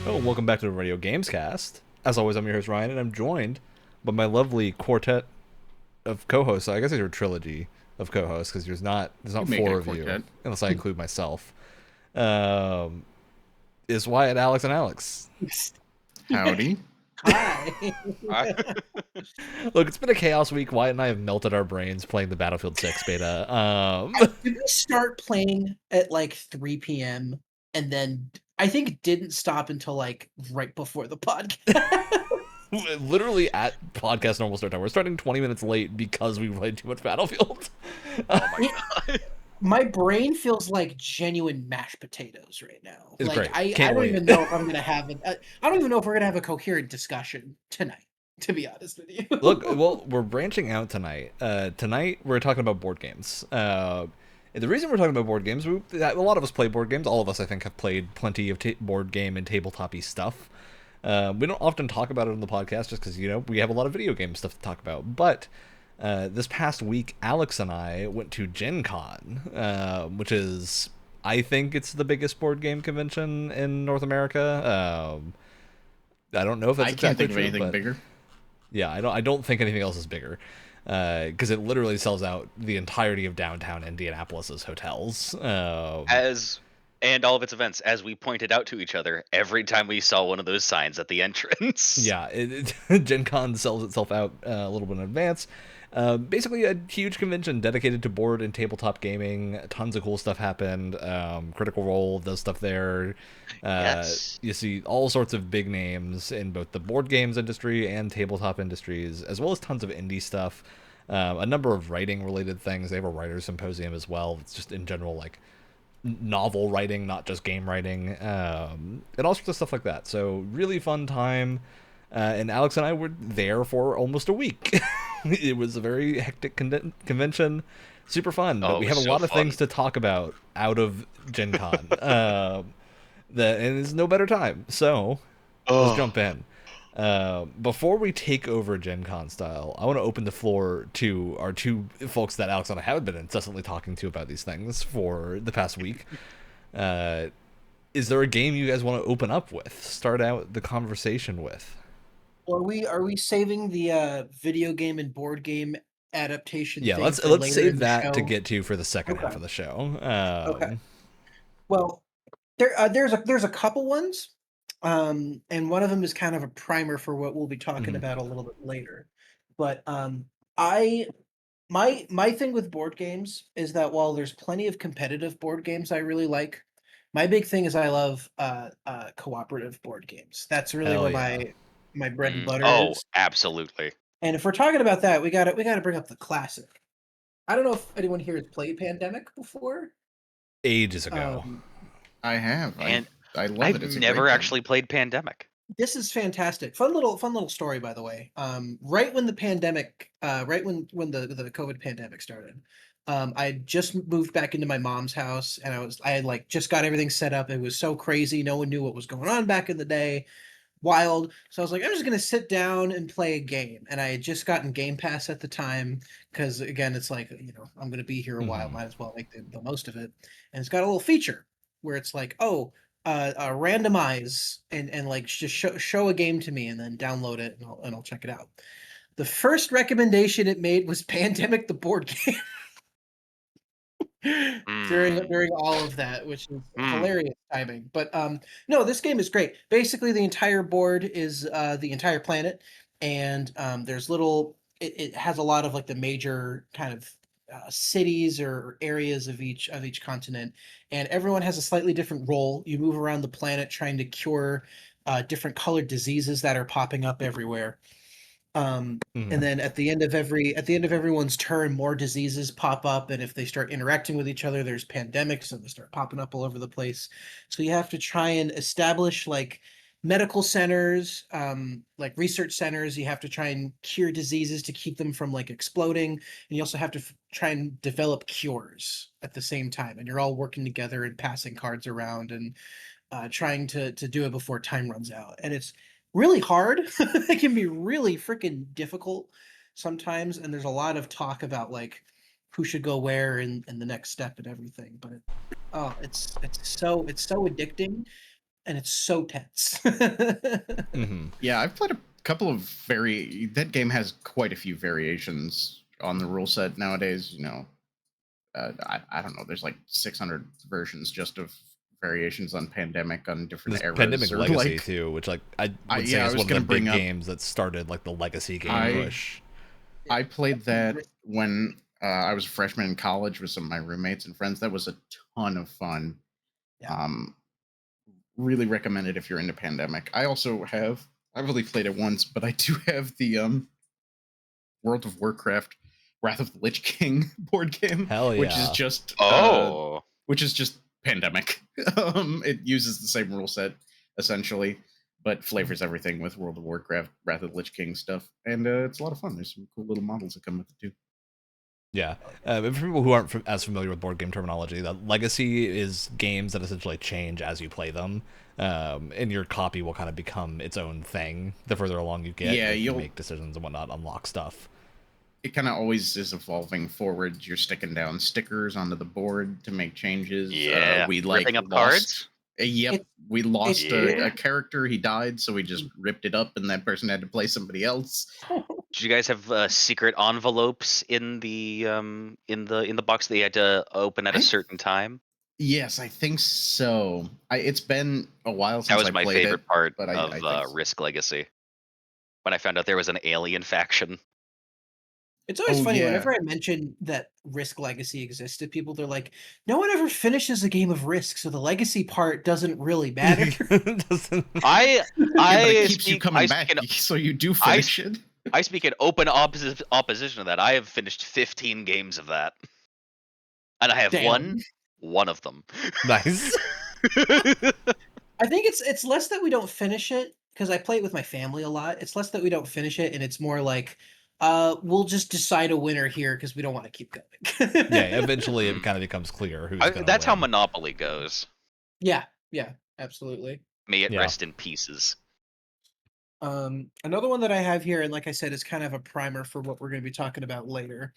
Oh, welcome back to the Radio Gamescast. As always, I'm your host Ryan, and I'm joined by my lovely quartet of co-hosts. I guess it's your trilogy of co-hosts because there's not You make it four a of you quartet. unless I include myself. Um, is Wyatt, Alex, and Alex. Howdy. Hi. I, Look, it's been a chaos week. Wyatt and I have melted our brains playing the Battlefield 6 beta. Did we start playing at like 3 p.m. and then I think it didn't stop until like right before the podcast? Literally at podcast normal start time. We're starting 20 minutes late because we played too much Battlefield. oh my god. My brain feels like genuine mashed potatoes right now. It's Like great. I Can't don't wait. even know if I'm gonna have I don't even know if we're gonna have a coherent discussion tonight. To be honest with you. Look, well, we're branching out tonight. Tonight we're talking about board games. And the reason we're talking about board games, a lot of us play board games. All of us, I think, have played plenty of board game and tabletop-y stuff. We don't often talk about it on the podcast just because, we have a lot of video game stuff to talk about. But this past week, Alex and I went to Gen Con, which is, I think it's the biggest board game convention in North America. I don't know if that's I can't exactly think of true, anything but bigger. yeah, I don't think anything else is bigger. Because it literally sells out the entirety of downtown Indianapolis's hotels. And all of its events, as we pointed out to each other every time we saw one of those signs at the entrance. Yeah, Gen Con sells itself out a little bit in advance. Basically, a huge convention dedicated to board and tabletop gaming. Tons of cool stuff happened. Critical Role does stuff there. Yes. You see all sorts of big names in both the board games industry and tabletop industries, as well as tons of indie stuff. A number of writing related things. They have a writers symposium as well. It's just in general like novel writing, not just game writing, and all sorts of stuff like that. So really fun time. And Alex and I were there for almost a week. It was a very hectic convention, super fun. But Oh, we it have a was lot so of things fun. to talk about out of Gen Con. And there's no better time. So let's Oh. jump in. Before we take over Gen Con style, I want to open the floor to our two folks that Alex and I have been incessantly talking to about these things for the past week. Uh, is there a game you guys want to open up with? Start out the conversation with? Are we saving the video game and board game adaptation Yeah, thing let's for let's later in save the that to show? get to for the second half Okay. of the show. Okay. Well, there's a couple ones, and one of them is kind of a primer for what we'll be talking Mhm. about a little bit later. But I my thing with board games is that while there's plenty of competitive board games I really like, my big thing is I love cooperative board games. That's really Hell where yeah. my bread and butter Oh, is. absolutely. And if we're talking about that, we gotta bring up the classic. I don't know if anyone here has played Pandemic before. Ages ago. Um, I have. And I love I've it. It's a never great game. actually played Pandemic. this is fantastic. Fun little story, by the way. Right when the pandemic, right when the COVID pandemic started, I had just moved back into my mom's house, and I had like just got everything set up. It was so crazy. No one knew what was going on back in the day. Wild. So I was like, I'm just gonna sit down and play a game. And I had just gotten Game Pass at the time because again, it's like I'm gonna be here a while, Mhm. might as well make the most of it. And it's got a little feature where it's like, oh, randomize and like just show a game to me and then download it and I'll check it out. The first recommendation it made was Pandemic the board game. Mm. During all of that, which is Mm. hilarious timing. But no, this game is great. Basically, the entire board is the entire planet, and there's little. It has a lot of like the major kind of cities or areas of each continent, and everyone has a slightly different role. You move around the planet trying to cure different colored diseases that are popping up everywhere. And Mhm. then at the end of everyone's turn, more diseases pop up, and if they start interacting with each other, there's pandemics, and they start popping up all over the place. So you have to try and establish like medical centers, like research centers. You have to try and cure diseases to keep them from like exploding, and you also have to try and develop cures at the same time. And you're all working together and passing cards around and trying to do it before time runs out. And it's really hard. It can be really freaking difficult sometimes. And there's a lot of talk about like who should go where and the next step and everything. But it's so addicting. and it's so tense. Hmm. Yeah, I've played a couple of that game has quite a few variations on the rule set nowadays. I don't know. There's like 600 versions just of variations on Pandemic on different This eras, Pandemic or Legacy like too, which like I would say yeah, I is was one of the gonna bring big up. games that started like the legacy game I push. I played that when I was a freshman in college with some of my roommates and friends. That was a ton of fun. Yeah. Really recommend it if you're into Pandemic. I've only played it once, but I do have the World of Warcraft Wrath of the Lich King board game, Hell which is yeah. just Oh, Pandemic. It uses the same rule set essentially, but flavors everything with World of Warcraft Wrath of the Lich King stuff, and it's a lot of fun. There's some cool little models that come with it too. Yeah. And for people who aren't as familiar with board game terminology, that legacy is games that essentially change as you play them, and your copy will kind of become its own thing the further along you get. Yeah, Like, you make decisions and whatnot, unlock stuff. It kind of always is evolving forward. You're sticking down stickers onto the board to make changes. yeah. We Ripping up cards? Yep, we lost Yeah. a character. He died, so we just ripped it up, and that person had to play somebody else. Did you guys have secret envelopes in the box that you had to open at a certain time? Yes, I think so. It's been a while That since was I my played favorite it, part but I of think so. Risk Legacy. When I found out there was an alien faction. It's always Oh, funny yeah. whenever I mention that Risk Legacy exists to people, they're like, "No one ever finishes a game of Risk, so the legacy part doesn't really matter." Doesn't- I Yeah, but I it keeps you speak coming I back, speak in so you do I finish it. I speak in open opposition to that. I have finished 15 games of that, and I have Damn. won one of them. Nice. I think it's less that we don't finish it because I play it with my family a lot. It's less that we don't finish it, and it's more like, we'll just decide a winner here because we don't want to keep going. Yeah, eventually it kind of becomes clear who's going to That's how win. Monopoly goes. Yeah, yeah, absolutely. May it Yeah. rest in pieces. Another one that I have here, and like I said, is kind of a primer for what we're going to be talking about later.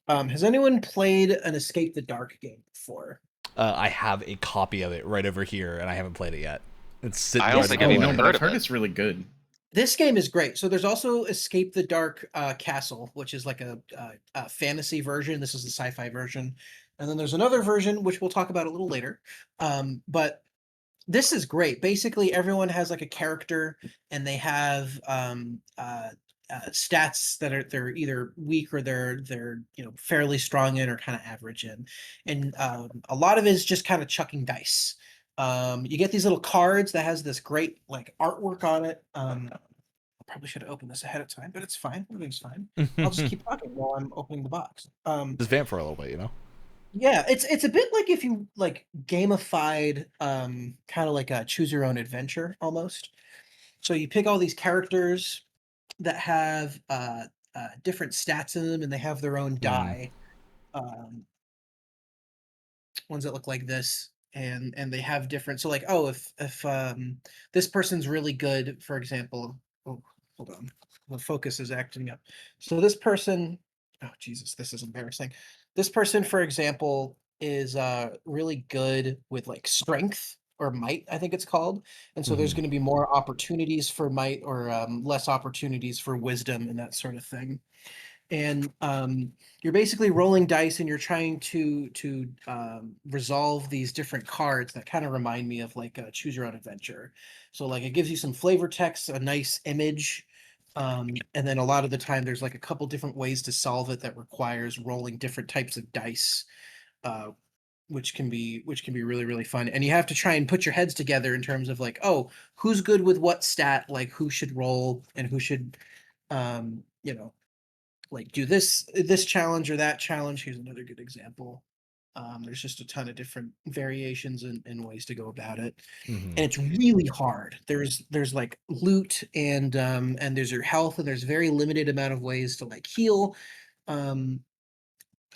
Has anyone played an Escape the Dark game before? I have a copy of it right over here, and I haven't played it yet. It's sitting I don't right think in I've front even of me. but heard I've of heard it. it's really good. This game is great. So there's also Escape the Dark Castle, which is like a fantasy version. This is the sci-fi version, and then there's another version which we'll talk about a little later. But this is great. Basically, everyone has like a character, and they have stats that they're either weak or they're fairly strong in or kind of average in, and a lot of it is just kind of chucking dice. You get these little cards that has this great like artwork on it. I probably should have opened this ahead of time, but it's fine. Everything's fine. I'll just keep talking while I'm opening the box. Just vamp for a little bit, you know? Yeah, it's a bit like if you like gamified kind of like a choose your own adventure almost. So you pick all these characters that have different stats in them and they have their own die. Um, ones that look like this and they have different so like oh if this person's really good, for example. Oh, hold on. The focus is acting up. So this person, oh Jesus, this is embarrassing. This person, for example, is really good with like strength or might, I think it's called. And so there's Mhm. going to be more opportunities for might or less opportunities for wisdom and that sort of thing. And you're basically rolling dice and you're trying to resolve these different cards that kind of remind me of like a choose your own adventure. So like it gives you some flavor text, a nice image, and then a lot of the time there's like a couple different ways to solve it that requires rolling different types of dice, uh, which can be really really fun. And you have to try and put your heads together in terms of like, oh, who's good with what stat, like who should roll and who should um, you know like do this challenge or that challenge. Here's another good example. There's just a ton of different variations and ways to go about it, Mhm. and it's really hard. There's like loot and there's your health, and there's very limited amount of ways to like heal. Um,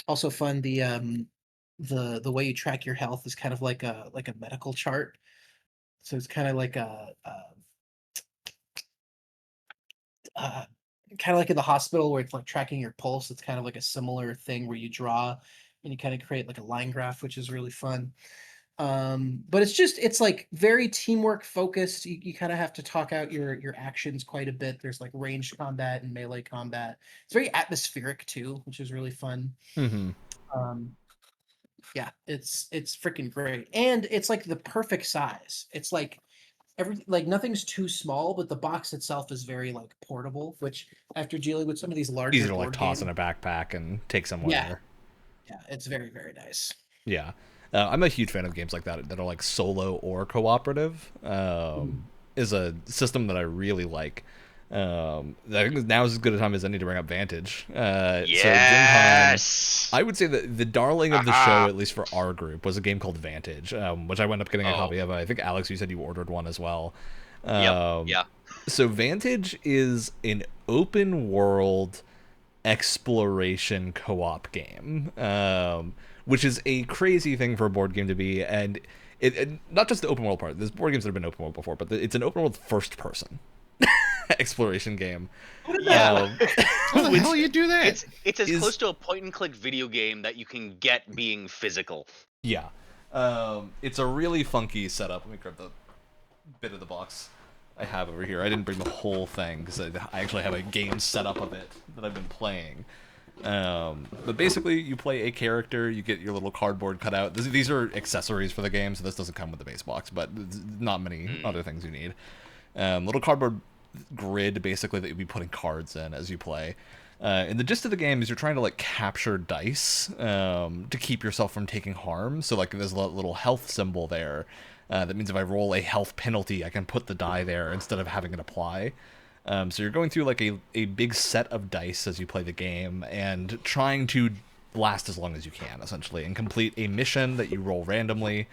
Also fun, the way you track your health is kind of like a medical chart. So it's kind of like uh, kind of like in the hospital where it's like tracking your pulse. It's kind of like a similar thing where you draw and you kind of create like a line graph, which is really fun. But it's like very teamwork focused. You kind of have to talk out your actions quite a bit. There's like ranged combat and melee combat. It's very atmospheric too, which is really fun. Mm-hmm. Um, yeah, it's freaking great, and it's like the perfect size. It's like nothing's too small, but the box itself is very like portable. Which after dealing with some of these larger Easy to like board toss in games, a backpack and take somewhere. yeah, yeah, it's very very nice. Yeah. I'm a huge fan of games like that are like solo or cooperative. Is a system that I really like. I think now is as good a time as any to bring up Vantage. Yes. So Gen Con, I would say that the darling of the show, at least for our group, was a game called Vantage, which I wound up getting a copy of. I think Alex, you said you ordered one as well. Yeah. So Vantage is an open world exploration co-op game, which is a crazy thing for a board game to be, and it not just the open world part. There's board games that have been open world before, but it's an open world first person exploration game. Yeah. How the hell you do that? It's as close to a point and click video game that you can get being physical. Yeah. It's a really funky setup. Let me grab the bit of the box I have over here. I didn't bring the whole thing because I actually have a game setup of it that I've been playing. But basically, you play a character, you get your little cardboard cut out. These are accessories for the game, so this doesn't come with the base box, but not many other things you need. Little cardboard grid, basically, that you'll be putting cards in as you play. And the gist of the game is you're trying to like capture dice to keep yourself from taking harm. So like there's a little health symbol there. That means if I roll a health penalty, I can put the die there instead of having it apply. So you're going through like a big set of dice as you play the game and trying to last as long as you can, essentially, and complete a mission that you roll randomly,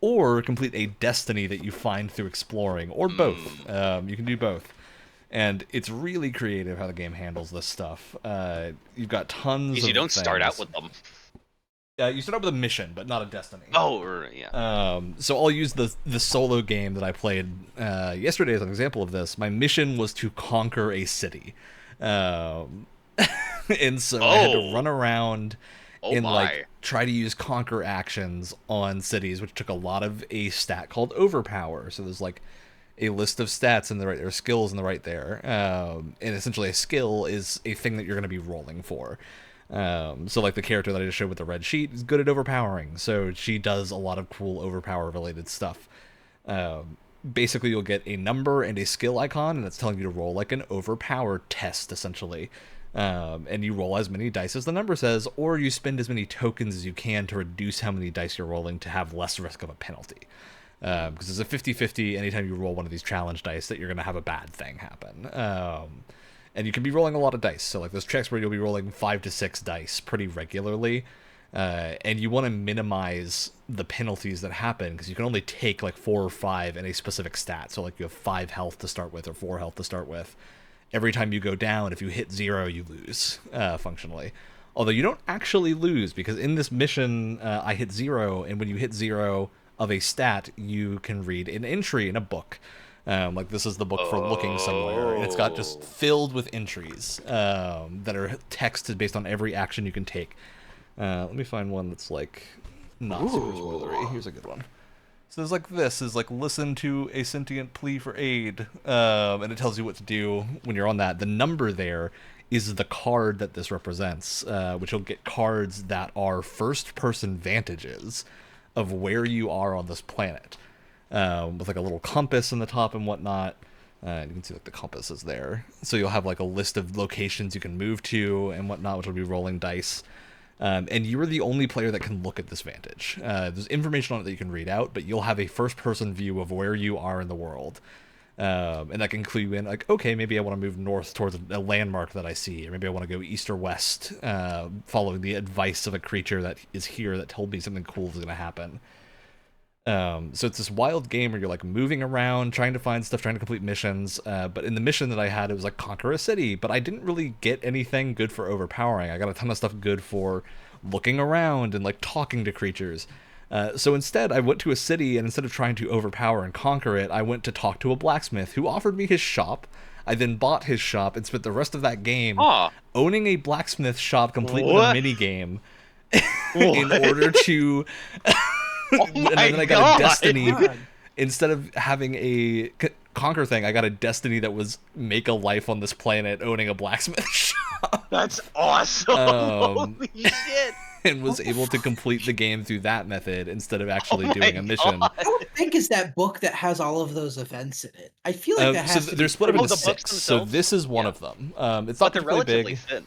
or complete a destiny that you find through exploring, or both. You can do both. And it's really creative how the game handles this stuff. You've got tons of Because you don't start things. out with them. You start out with a mission, but not a destiny. Oh, yeah. So I'll use the solo game that I played yesterday as an example of this. My mission was to conquer a city. And so I had to run around and like try to use conquer actions on cities, which took a lot of a stat called overpower. So there's like a list of stats in the right there, skills in the right there. And essentially a skill is a thing that you're going to be rolling for. So like the character that I just showed with the red sheet is good at overpowering, so she does a lot of cool overpower related stuff. Basically you'll get a number and a skill icon, and it's telling you to roll like an overpower test, essentially. And you roll as many dice as the number says, or you spend as many tokens as you can to reduce how many dice you're rolling to have less risk of a penalty. Because it's a 50-50 anytime you roll one of these challenge dice that you're going to have a bad thing happen. And you can be rolling a lot of dice. So like there's checks where you'll be rolling 5 to 6 dice pretty regularly. And you want to minimize the penalties that happen because you can only take like 4 or 5 in a specific stat. So like you have 5 health to start with or 4 health to start with. Every time you go down, if you hit 0, you lose, functionally. Although you don't actually lose, because in this mission, I hit 0, and when you hit 0 of a stat, you can read an entry in a book. Like this is the book for looking somewhere, and it's got just filled with entries that are texted based on every action you can take. Let me find one that's like not super spoilery. Here's a good one. So there's like this is like listen to a sentient plea for aid, and it tells you what to do when you're on that. The number there is the card that this represents, which you'll get cards that are first-person vantages of where you are on this planet. With like a little compass in the top and whatnot. You can see like the compass is there. So you'll have like a list of locations you can move to and whatnot, which will be rolling dice. And you're the only player that can look at this Vantage. There's information on it that you can read out, but you'll have a first-person view of where you are in the world. And that can clue you in, like, okay, maybe I want to move north towards a landmark that I see, or maybe I want to go east or west, following the advice of a creature that is here that told me something cool is going to happen. So it's this wild game where you're like moving around, trying to find stuff, trying to complete missions. But in the mission that I had, it was like conquer a city, but I didn't really get anything good for overpowering. I got a ton of stuff good for looking around and like talking to creatures. So instead, I went to a city, and instead of trying to overpower and conquer it, I went to talk to a blacksmith who offered me his shop. I then bought his shop and spent the rest of that game owning a blacksmith shop complete with a mini game in order to Oh And my then I got God. a Destiny. God. Instead of having a Conquer thing, I got a Destiny that was make a life on this planet owning a blacksmith shop. That's awesome. Holy shit. And was able to complete the game through that method instead of actually Oh doing my a mission. God. I don't think is that book that has all of those events in it. I feel like that So has to they're be split up pretty- into the books 6. So themselves? this is one Yeah. of them. It's But not they're particularly relatively big. thin.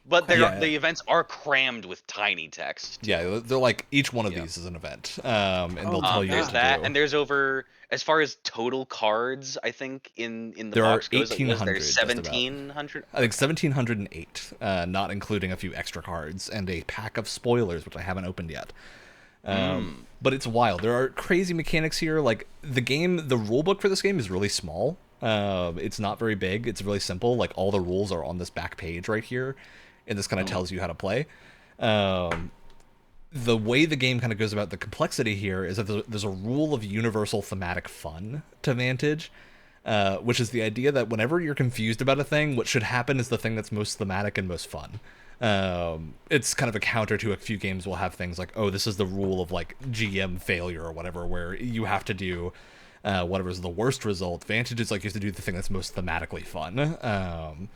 But Yeah. the events are crammed with tiny text. Yeah, they're like each one of Yeah. these is an event, and they'll Oh, tell you There's what that, to do. and there's over, as far as total cards, I think in the There are box goes, there's 1,800 just about. 1,700. I think 1,708, not including a few extra cards and a pack of spoilers, which I haven't opened yet. But it's wild. There are crazy mechanics here. Like the rulebook for this game is really small. It's not very big. It's really simple. Like all the rules are on this back page right here, and this kind of tells you how to play. The way the game kind of goes about the complexity here is that there's a rule of universal thematic fun to Vantage, which is the idea that whenever you're confused about a thing, what should happen is the thing that's most thematic and most fun. It's kind of a counter to a few games will have things like, oh, this is the rule of like GM failure or whatever, where you have to do whatever's the worst result. Vantage is like you have to do the thing that's most thematically fun.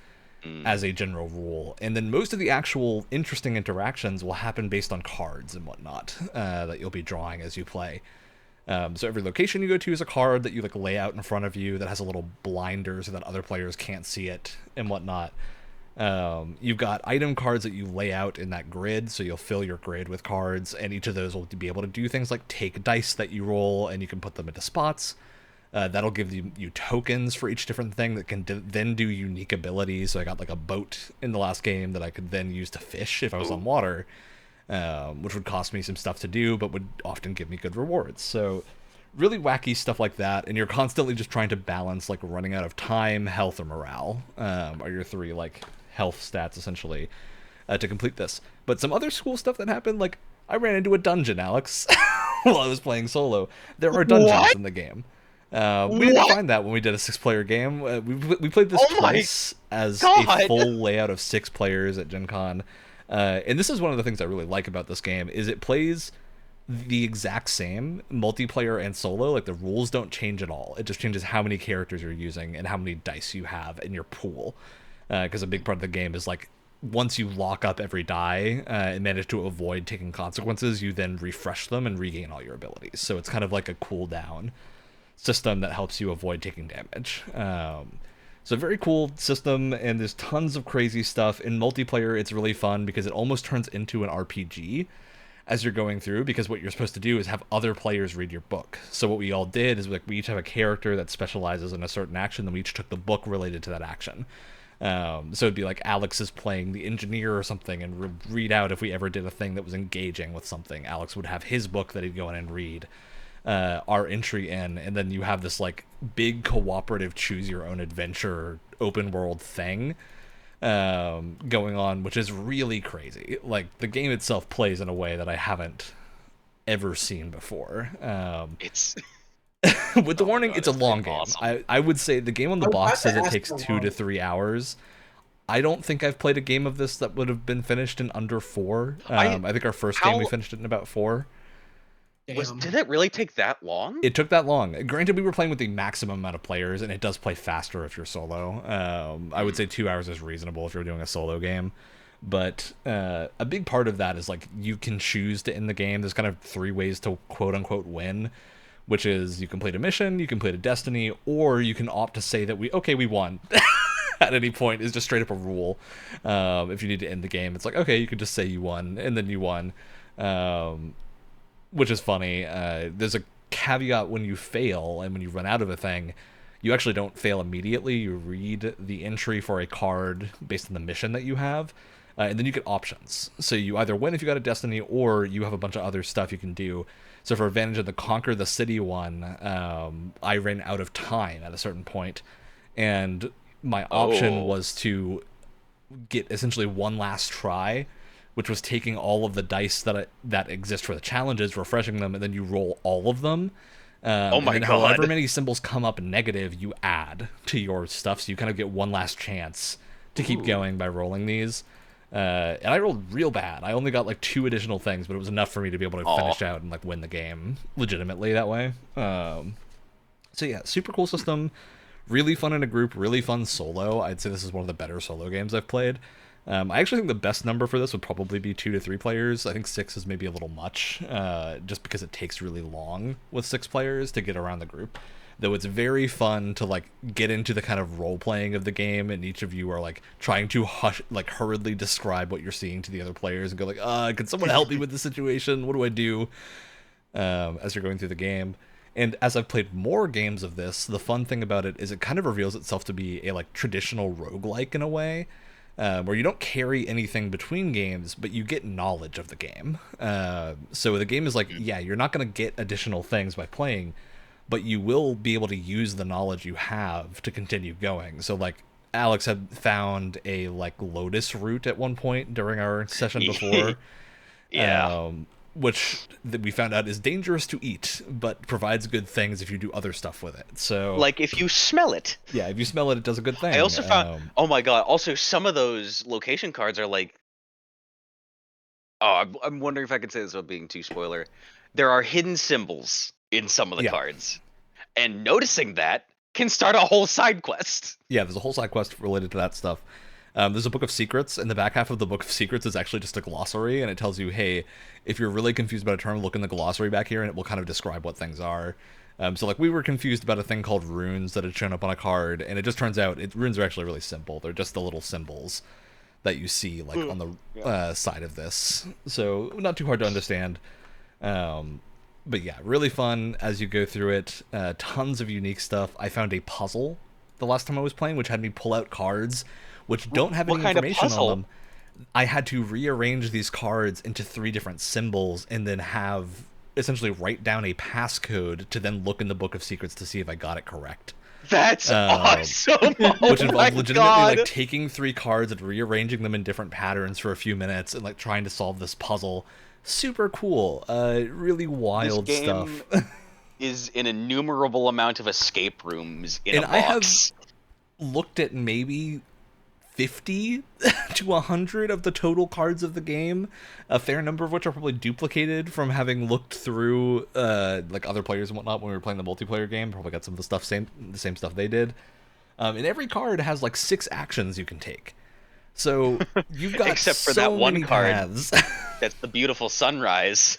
As a general rule. And then most of the actual interesting interactions will happen based on cards and whatnot that you'll be drawing as you play. So every location you go to is a card that you like lay out in front of you that has a little blinder so that other players can't see it and whatnot. You've got item cards that you lay out in that grid, so you'll fill your grid with cards, and each of those will be able to do things like take dice that you roll, and you can put them into spots. That'll give you tokens for each different thing that can then do unique abilities. So I got like a boat in the last game that I could then use to fish if I was on water, which would cost me some stuff to do, but would often give me good rewards. So really wacky stuff like that, and you're constantly just trying to balance like running out of time, health, or morale are your three like health stats essentially to complete this. But some other cool stuff that happened, like I ran into a dungeon, Alex, while I was playing solo. There are dungeons in the game. We didn't find that when we did a 6-player game. We played this twice as a full layout of 6 players at Gen Con. And this is one of the things I really like about this game, is it plays the exact same multiplayer and solo. Like the rules don't change at all. It just changes how many characters you're using and how many dice you have in your pool. Because a big part of the game is like, once you lock up every die and manage to avoid taking consequences, you then refresh them and regain all your abilities. So it's kind of like a cooldown system that helps you avoid taking damage. So very cool system, and there's tons of crazy stuff. In multiplayer, it's really fun because it almost turns into an RPG as you're going through, because what you're supposed to do is have other players read your book. So what we all did is like we each have a character that specializes in a certain action, then we each took the book related to that action. So it'd be like Alex is playing the engineer or something and read out if we ever did a thing that was engaging with something. Alex would have his book that he'd go in and read our entry in, and then you have this like big cooperative choose your own adventure open world thing going on, which is really crazy. Like the game itself plays in a way that I haven't ever seen before. It's with the warning, God, it's a long game. awesome. I would say the game on the I was box about says to it ask takes how 2 long. to 3 hours. I don't think I've played a game of this that would have been finished in under 4. I think our first game we how- finished it in about 4. Damn. Did it really take that long? It took that long. Granted, we were playing with the maximum amount of players, and it does play faster if you're solo. I would say 2 hours is reasonable if you're doing a solo game. But a big part of that is like you can choose to end the game. There's kind of 3 ways to quote unquote win, which is you complete a mission, you complete a destiny, or you can opt to say that we won. At any point is just straight up a rule. If you need to end the game, it's like, okay, you can just say you won, and then you won. Which is funny. There's a caveat when you fail and when you run out of a thing, you actually don't fail immediately. You read the entry for a card based on the mission that you have, and then you get options. So you either win if you got a destiny, or you have a bunch of other stuff you can do. So for Vantage of the Conquer the City one, I ran out of time at a certain point, and my option was to get essentially one last try, which was taking all of the dice that exist for the challenges, refreshing them, and then you roll all of them. Oh my and God. however many symbols come up negative, you add to your stuff, so you kind of get one last chance to keep going by rolling these. And I rolled real bad. I only got like 2 additional things, but it was enough for me to be able to finish out and like win the game legitimately that way. So yeah, super cool system. Really fun in a group, really fun solo. I'd say this is one of the better solo games I've played. I actually think the best number for this would probably be 2 to 3 players. I think 6 is maybe a little much, just because it takes really long with 6 players to get around the group. Though it's very fun to like get into the kind of role playing of the game, and each of you are like trying to hurriedly describe what you're seeing to the other players and go like, can someone help me with the situation? What do I do? As you're going through the game. And as I've played more games of this, the fun thing about it is it kind of reveals itself to be a like traditional roguelike in a way, where you don't carry anything between games, but you get knowledge of the game. So the game is like, yeah, you're not going to get additional things by playing, but you will be able to use the knowledge you have to continue going. So like Alex had found a like lotus root at one point during our session before. Yeah. Which we found out is dangerous to eat, but provides good things if you do other stuff with it. So Like if you smell it. yeah, if you smell it, it does a good thing. I also found, oh my god, also some of those location cards are like, oh, I'm wondering if I can say this without being too spoiler. There are hidden symbols in some of the cards, and noticing that can start a whole side quest. Yeah, there's a whole side quest related to that stuff. There's a book of secrets, and the back half of the book of secrets is actually just a glossary, and it tells you, hey, if you're really confused about a term, look in the glossary back here, and it will kind of describe what things are. So like we were confused about a thing called runes that had shown up on a card, and it just turns out runes are actually really simple. They're just the little symbols that you see like on the side of this. So not too hard to understand. But yeah, really fun as you go through it. Tons of unique stuff. I found a puzzle the last time I was playing, which had me pull out cards which don't have any information on them. I had to rearrange these cards into 3 different symbols and then have essentially write down a passcode to then look in the book of secrets to see if I got it correct. That's awesome! Which involved legitimately like taking 3 cards and rearranging them in different patterns for a few minutes and like trying to solve this puzzle. Super cool. Really wild this game stuff. Is an innumerable amount of escape rooms in a box. I have looked at maybe 50 to 100 of the total cards of the game, a fair number of which are probably duplicated from having looked through like other players and whatnot when we were playing the multiplayer game. Probably got some of the same stuff they did. And every card has like 6 actions you can take. So you've got except for so that one many card paths. That's the beautiful sunrise.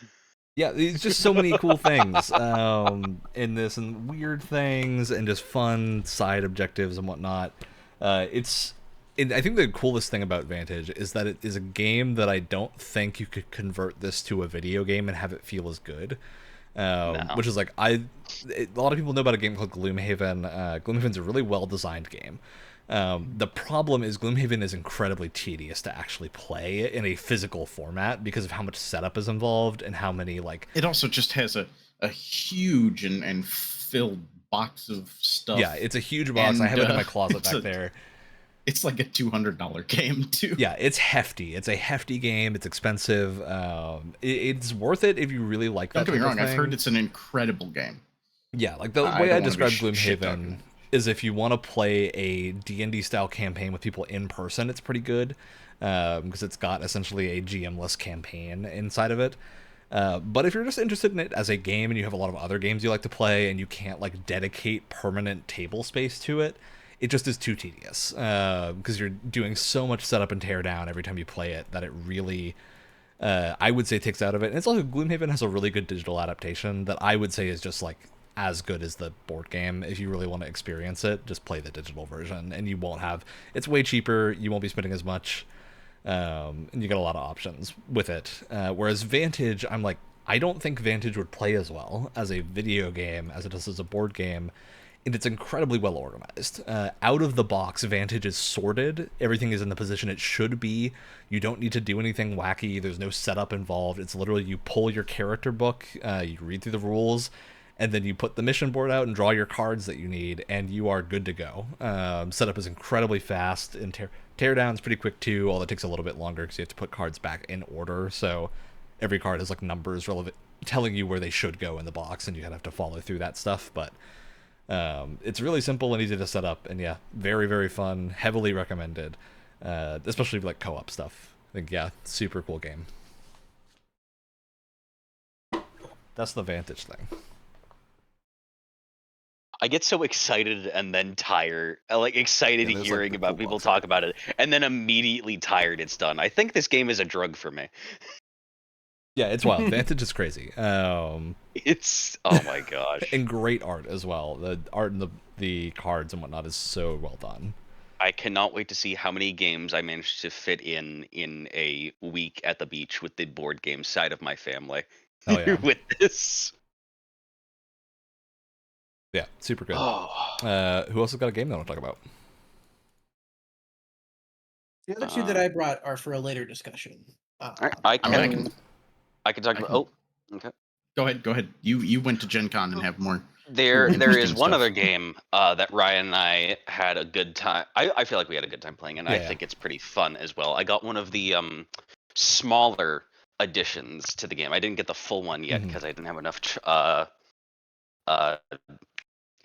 Yeah, it's just so many cool things in this, and weird things, and just fun side objectives and whatnot. I think the coolest thing about Vantage is that it is a game that I don't think you could convert this to a video game and have it feel as good. No. Which is like, a lot of people know about a game called Gloomhaven. Gloomhaven's a really well-designed game. The problem is Gloomhaven is incredibly tedious to actually play in a physical format because of how much setup is involved and how many, like... It also just has a huge and filled box of stuff. Yeah, it's a huge box. I have it in my closet back there. It's like a $200 game, too. Yeah, it's hefty. It's a hefty game. It's expensive. It's worth it if you really like that. Don't get me wrong. I've heard it's an incredible game. Yeah, like the way I describe Gloomhaven is if you want to play a D&D style campaign with people in person, it's pretty good because it's got essentially a GM-less campaign inside of it. But if you're just interested in it as a game and you have a lot of other games you like to play and you can't like dedicate permanent table space to it, it just is too tedious because you're doing so much setup and tear down every time you play it that it really, I would say, takes out of it. And it's also, Gloomhaven has a really good digital adaptation that I would say is just like as good as the board game. If you really want to experience it, just play the digital version and you won't have, it's way cheaper, you won't be spending as much, and you get a lot of options with it. Whereas Vantage, I'm like, I don't think Vantage would play as well as a video game as it does as a board game. And it's incredibly well organized. Out of the box, Vantage is sorted. Everything is in the position it should be. You don't need to do anything wacky. There's no setup involved. It's literally you pull your character book, you read through the rules, and then you put the mission board out and draw your cards that you need, and you are good to go. Setup is incredibly fast, and teardown's pretty quick too, although it takes a little bit longer because you have to put cards back in order. So every card has like numbers relevant, telling you where they should go in the box, and you kind of have to follow through that stuff. But it's really simple and easy to set up, and yeah, very, very fun, heavily recommended, especially like co-op stuff. Like, yeah, super cool game. That's the Vantage thing. I get so excited and then tired. Like excited Yeah, there's, like, hearing the about cool people bugs, talk right? about it, and then immediately tired it's done. I think this game is a drug for me. Yeah, it's wild. Vantage is crazy. It's oh my gosh. And great art as well. The art and the cards and whatnot is so well done. I cannot wait to see how many games I managed to fit in a week at the beach with the board game side of my family. Oh yeah, with this. yeah, super good. Oh. Who else has got a game they want to talk about? The other two that I brought are for a later discussion. All right, I can talk about. Oh, okay. Go ahead. You went to Gen Con and have more. There is interesting one stuff. other game that Ryan and I had a good time. I feel like we had a good time playing, and I think it's pretty fun as well. I got one of the smaller additions to the game. I didn't get the full one yet because I didn't have enough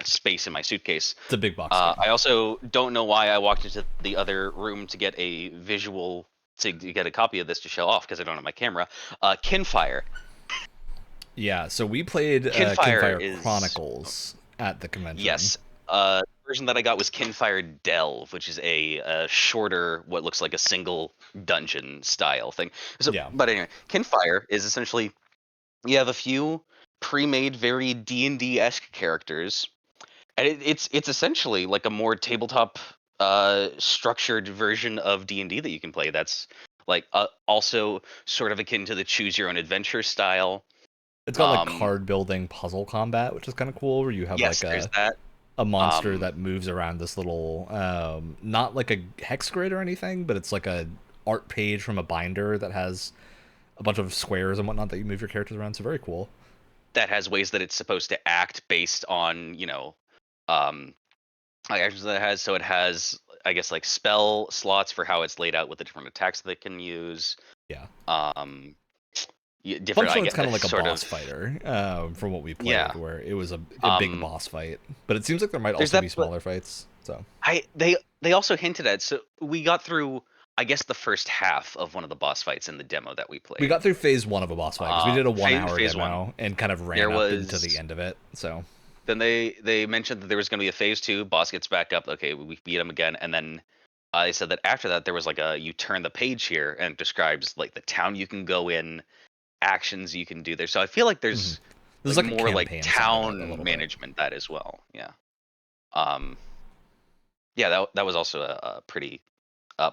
space in my suitcase. It's a big box game. I also don't know why I walked into the other room to get a visual to get a copy of this to show off because I don't have my camera. Kinfire. Yeah, so we played Kinfire Chronicles at the convention. Yes. The version that I got was Kinfire Delve, which is a shorter, what looks like a single dungeon style thing. So, Yeah. But anyway, Kinfire is essentially you have a few pre-made, very D&D-esque characters, and it's essentially like a more tabletop structured version of D&D that you can play. That's like also sort of akin to the choose your own adventure style. It's got like card building puzzle combat, which is kind of cool, where you have yes, like there's that. a monster that moves around this little not like a hex grid or anything, but it's like a art page from a binder that has a bunch of squares and whatnot that you move your characters around. So very cool. That has ways that it's supposed to act based on, like actions that it has. So it has, I guess, like spell slots for how it's laid out with the different attacks that it can use. Yeah. Different. Functionally, I it's guess kind of like a sort boss of fighter from what we played, Yeah. where it was a big boss fight. But it seems like there might There's also that, be smaller fights. So they also hinted at. So we got through, I guess, the first half of one of the boss fights in the demo that we played. we got through phase 1 of a boss fight because we did a 1-hour phase demo one. and kind of ran There up was into the end of it. So then they mentioned that there was going to be a phase 2. Boss gets back up. Okay, we beat him again, and then they said that after that there was like you turn the page here and it describes like the town you can go in, actions you can do there. So I feel like there's like more a like campaign town management that as well. Yeah. Yeah, that was also a pretty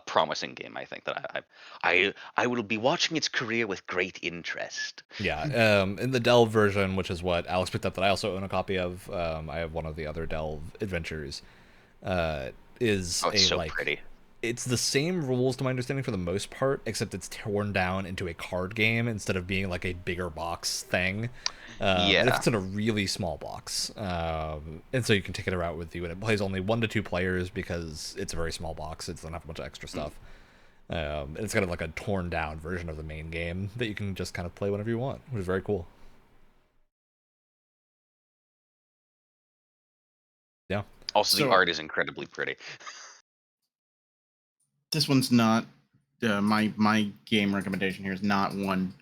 promising game. I think that I will be watching its career with great interest. Yeah, in the Delve version, which is what Alex picked up that I also own a copy of, I have one of the other Delve adventures, is it's so like pretty. It's the same rules to my understanding for the most part, except it's torn down into a card game instead of being like a bigger box thing. And it's in a really small box, and so you can take it around with you, and it plays only 1 to 2 players because it's a very small box. It doesn't have a bunch of extra stuff. And it's kind of like a torn down version of the main game that you can just kind of play whenever you want, which is very cool. Yeah. Also, the art is incredibly pretty. This one's not my game recommendation here is not one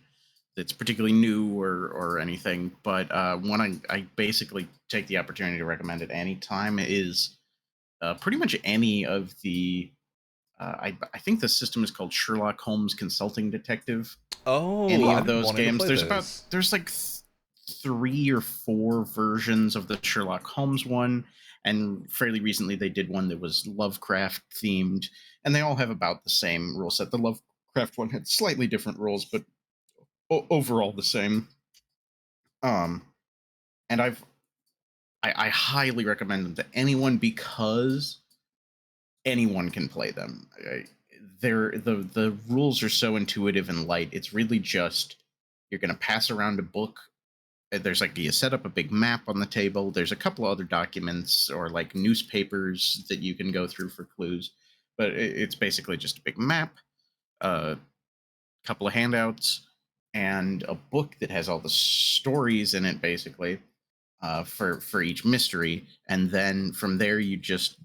that's particularly new or anything, but one I basically take the opportunity to recommend at any time is pretty much any of the I think the system is called Sherlock Holmes Consulting Detective. Oh, any of those games. There's like 3 or 4 versions of the Sherlock Holmes one, and fairly recently they did one that was Lovecraft themed, and they all have about the same rule set. The Lovecraft one had slightly different rules, but overall the same. And I highly recommend them to anyone because anyone can play them. The rules are so intuitive and light. It's really just you're going to pass around a book. There's like you set up a big map on the table. There's a couple of other documents or like newspapers that you can go through for clues, but it's basically just a big map, a couple of handouts, and a book that has all the stories in it, basically, for each mystery. And then from there, you just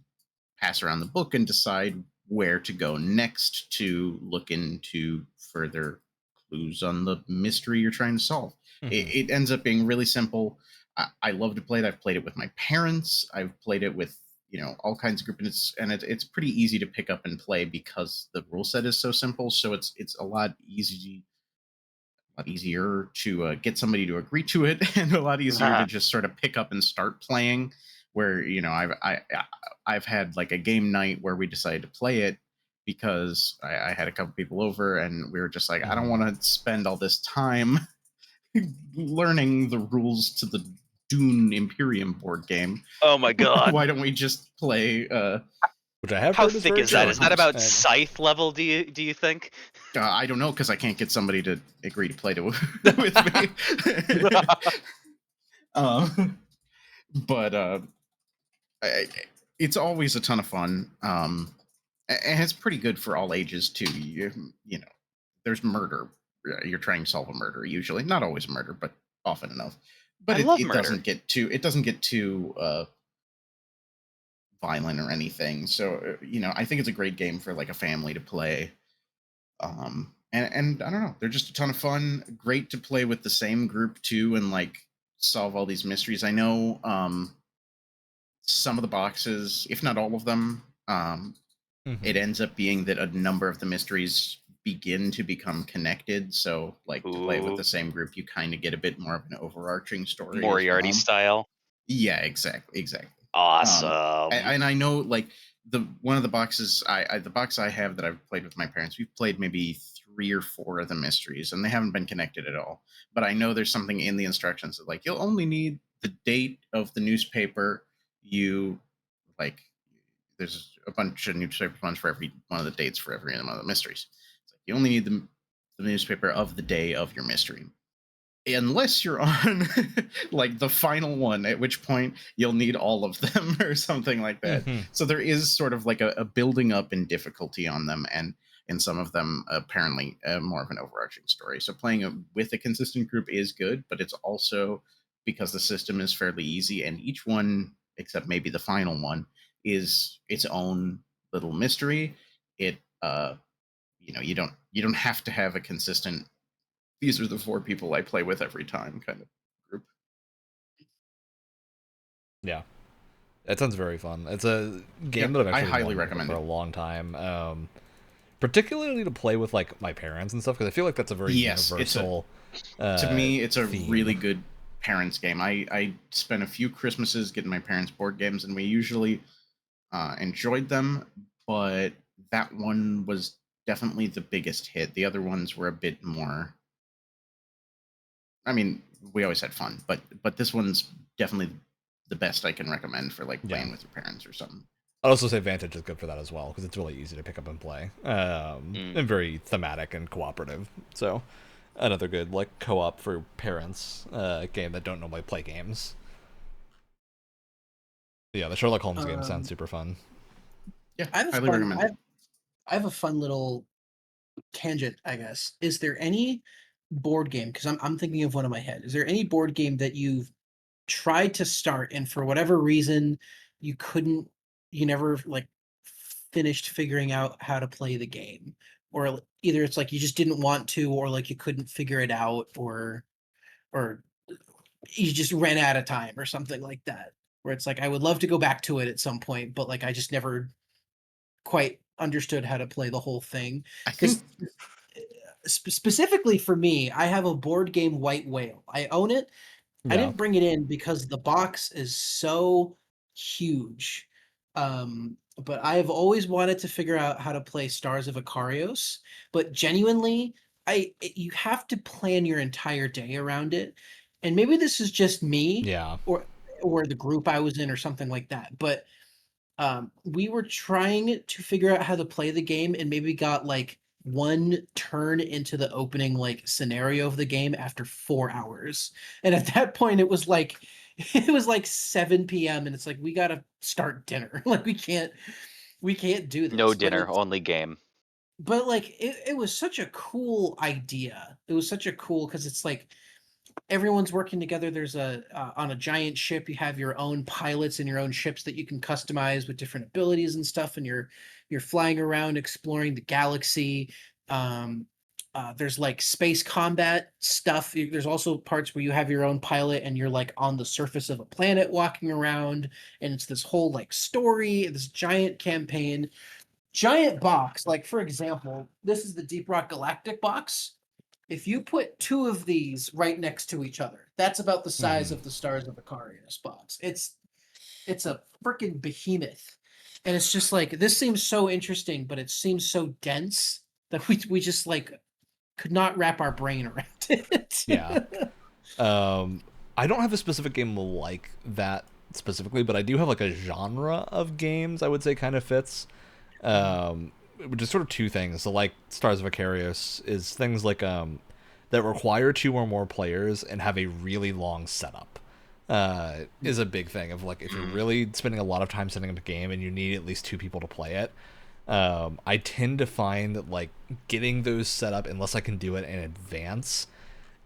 pass around the book and decide where to go next to look into further clues on the mystery you're trying to solve. It ends up being really simple. I love to play it. I've played it with my parents. I've played it with all kinds of groups, and it's pretty easy to pick up and play because the rule set is so simple. So it's a lot easier to get somebody to agree to it, and a lot easier to just sort of pick up and start playing. Where I've had like a game night where we decided to play it because I had a couple people over, and we were just like, I don't want to spend all this time learning the rules to the Dune Imperium board game. Oh my god! Why don't we just play? Which I have How heard is thick very is that? good. Is that about Scythe level? Do you think? I don't know because I can't get somebody to agree to play with me. But it's always a ton of fun, and it's pretty good for all ages too. There's murder. You're trying to solve a murder usually, not always a murder, but often enough. But I love it murder. doesn't get too violent or anything. So I think it's a great game for like a family to play. And I don't know, they're just a ton of fun. Great to play with the same group too, and like solve all these mysteries. I know some of the boxes, if not all of them, it ends up being that a number of the mysteries begin to become connected. So like to play it with the same group, you kind of get a bit more of an overarching story. Moriarty style. Yeah, exactly. Awesome. And I know like one of the boxes the box I have that I've played with my parents, we've played maybe 3 or 4 of the mysteries, and they haven't been connected at all. But I know there's something in the instructions that like you'll only need the date of the newspaper. There's a bunch of newspaper ones for every one of the dates for every one of the mysteries. It's like you only need the newspaper of the day of your mystery. Unless you're on like the final one, at which point you'll need all of them or something like that. So there is sort of like a building up in difficulty on them, and in some of them apparently more of an overarching story. So playing with a consistent group is good, but it's also because the system is fairly easy, and each one, except maybe the final one, is its own little mystery. You don't have to have a consistent, these are the 4 people I play with every time kind of group. Yeah, that sounds very fun. It's a game that I've actually I highly wanted recommend for it a long time, particularly to play with like my parents and stuff, because I feel like that's a very universal. To me, it's a theme. really good parents game. I spent a few Christmases getting my parents board games, and we usually enjoyed them, but that one was definitely the biggest hit. The other ones were a bit more, I mean, we always had fun, but this one's definitely the best I can recommend for like playing with your parents or something. I'd also say Vantage is good for that as well, because it's really easy to pick up and play, and very thematic and cooperative. So another good like co-op for parents game that don't normally play games. Yeah, the Sherlock Holmes game sounds super fun. Yeah, I highly recommend it. I have a fun little tangent, I guess. Is there any board game, because I'm thinking of one in my head, is there any board game that you've tried to start and for whatever reason you never like finished figuring out how to play the game, or either it's like you just didn't want to, or like you couldn't figure it out, or you just ran out of time or something like that, where it's like I would love to go back to it at some point, but like I just never quite understood how to play the whole thing? I think specifically for me, I have a board game White Whale. I own it. I didn't bring it in because the box is so huge. But I've always wanted to figure out how to play Stars of Icarios. But genuinely, you have to plan your entire day around it. And maybe this is just me, or the group I was in, or something like that. But we were trying to figure out how to play the game, and maybe got like one turn into the opening like scenario of the game after 4 hours. And at that point it was like 7 p.m. and it's like, we gotta start dinner. Like we can't do this. No dinner, only game. But like it was such a cool idea. It was such a cool, because it's like everyone's working together. There's on a giant ship, you have your own pilots and your own ships that you can customize with different abilities and stuff, and you're You're flying around exploring the galaxy. There's like space combat stuff. There's also parts where you have your own pilot and you're like on the surface of a planet walking around, and it's this whole like story, this giant campaign, giant box. Like, for example, this is the Deep Rock Galactic box. If you put two of these right next to each other, that's about the size of the Stars of Icarius box. It's a freaking behemoth. And it's just like, this seems so interesting, but it seems so dense that we just like could not wrap our brain around it. Yeah. I don't have a specific game like that specifically, but I do have like a genre of games I would say kind of fits. Which is sort of two things. So like Stars of Icarius is things like that require 2 or more players and have a really long setup. Is a big thing of like if you're really spending a lot of time setting up a game and you need at least 2 people to play it. I tend to find that like getting those set up, unless I can do it in advance,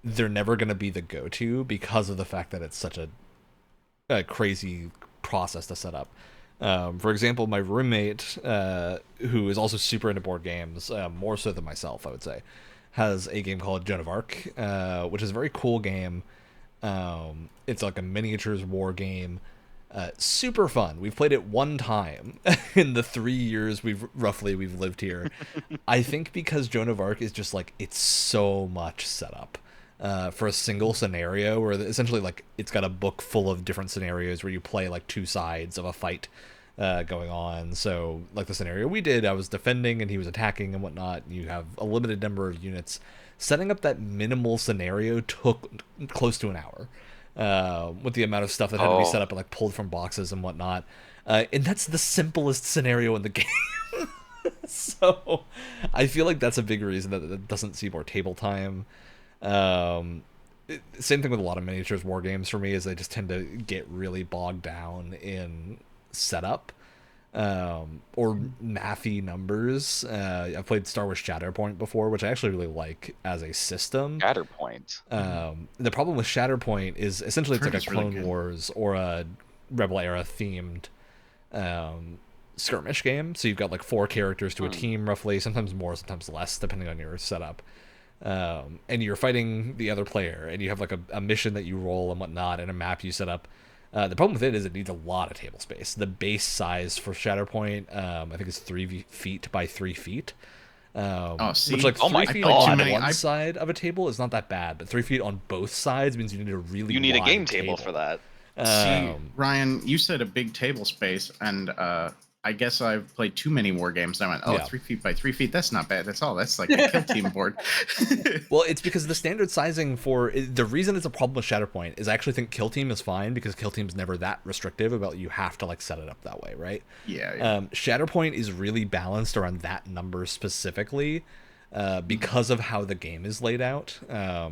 they're never going to be the go-to because of the fact that it's such a crazy process to set up. For example, my roommate, who is also super into board games, more so than myself, I would say, has a game called Joan of Arc, which is a very cool game. It's like a miniatures war game. Super fun. We've played it one time in the 3 years we've lived here. I think because Joan of Arc is just like, it's so much setup. For a single scenario where essentially like it's got a book full of different scenarios where you play like 2 sides of a fight going on. So like the scenario we did, I was defending and he was attacking and whatnot. You have a limited number of units. Setting up that minimal scenario took close to an hour with the amount of stuff that had to be set up and like pulled from boxes and whatnot. And that's the simplest scenario in the game. So I feel like that's a big reason that it doesn't see more table time. Same thing with a lot of miniatures war games for me, is they just tend to get really bogged down in setup or mathy numbers. I've played Star Wars Shatterpoint before, which I actually really like as a system. Shatterpoint. The problem with Shatterpoint is essentially it's like a Clone really Wars or a Rebel Era themed skirmish game. So you've got like 4 characters to a team roughly, sometimes more, sometimes less, depending on your setup. And you're fighting the other player, and you have like a mission that you roll and whatnot, and a map you set up. The problem with it is it needs a lot of table space. The base size for Shatterpoint, I think is 3 feet by 3 feet. Which like 3 feet on one side of a table is not that bad, but 3 feet on both sides means you need a really you need a game table for that. See, Ryan, you said a big table space, and I guess I've played too many war games. I went, 3 feet by 3 feet. That's not bad. That's all. That's like a kill team board. Well, it's because the standard sizing for the reason it's a problem with Shatterpoint is I actually think Kill Team is fine because Kill Team's never that restrictive about you have to like set it up that way, right? Yeah. Shatterpoint is really balanced around that number specifically because of how the game is laid out.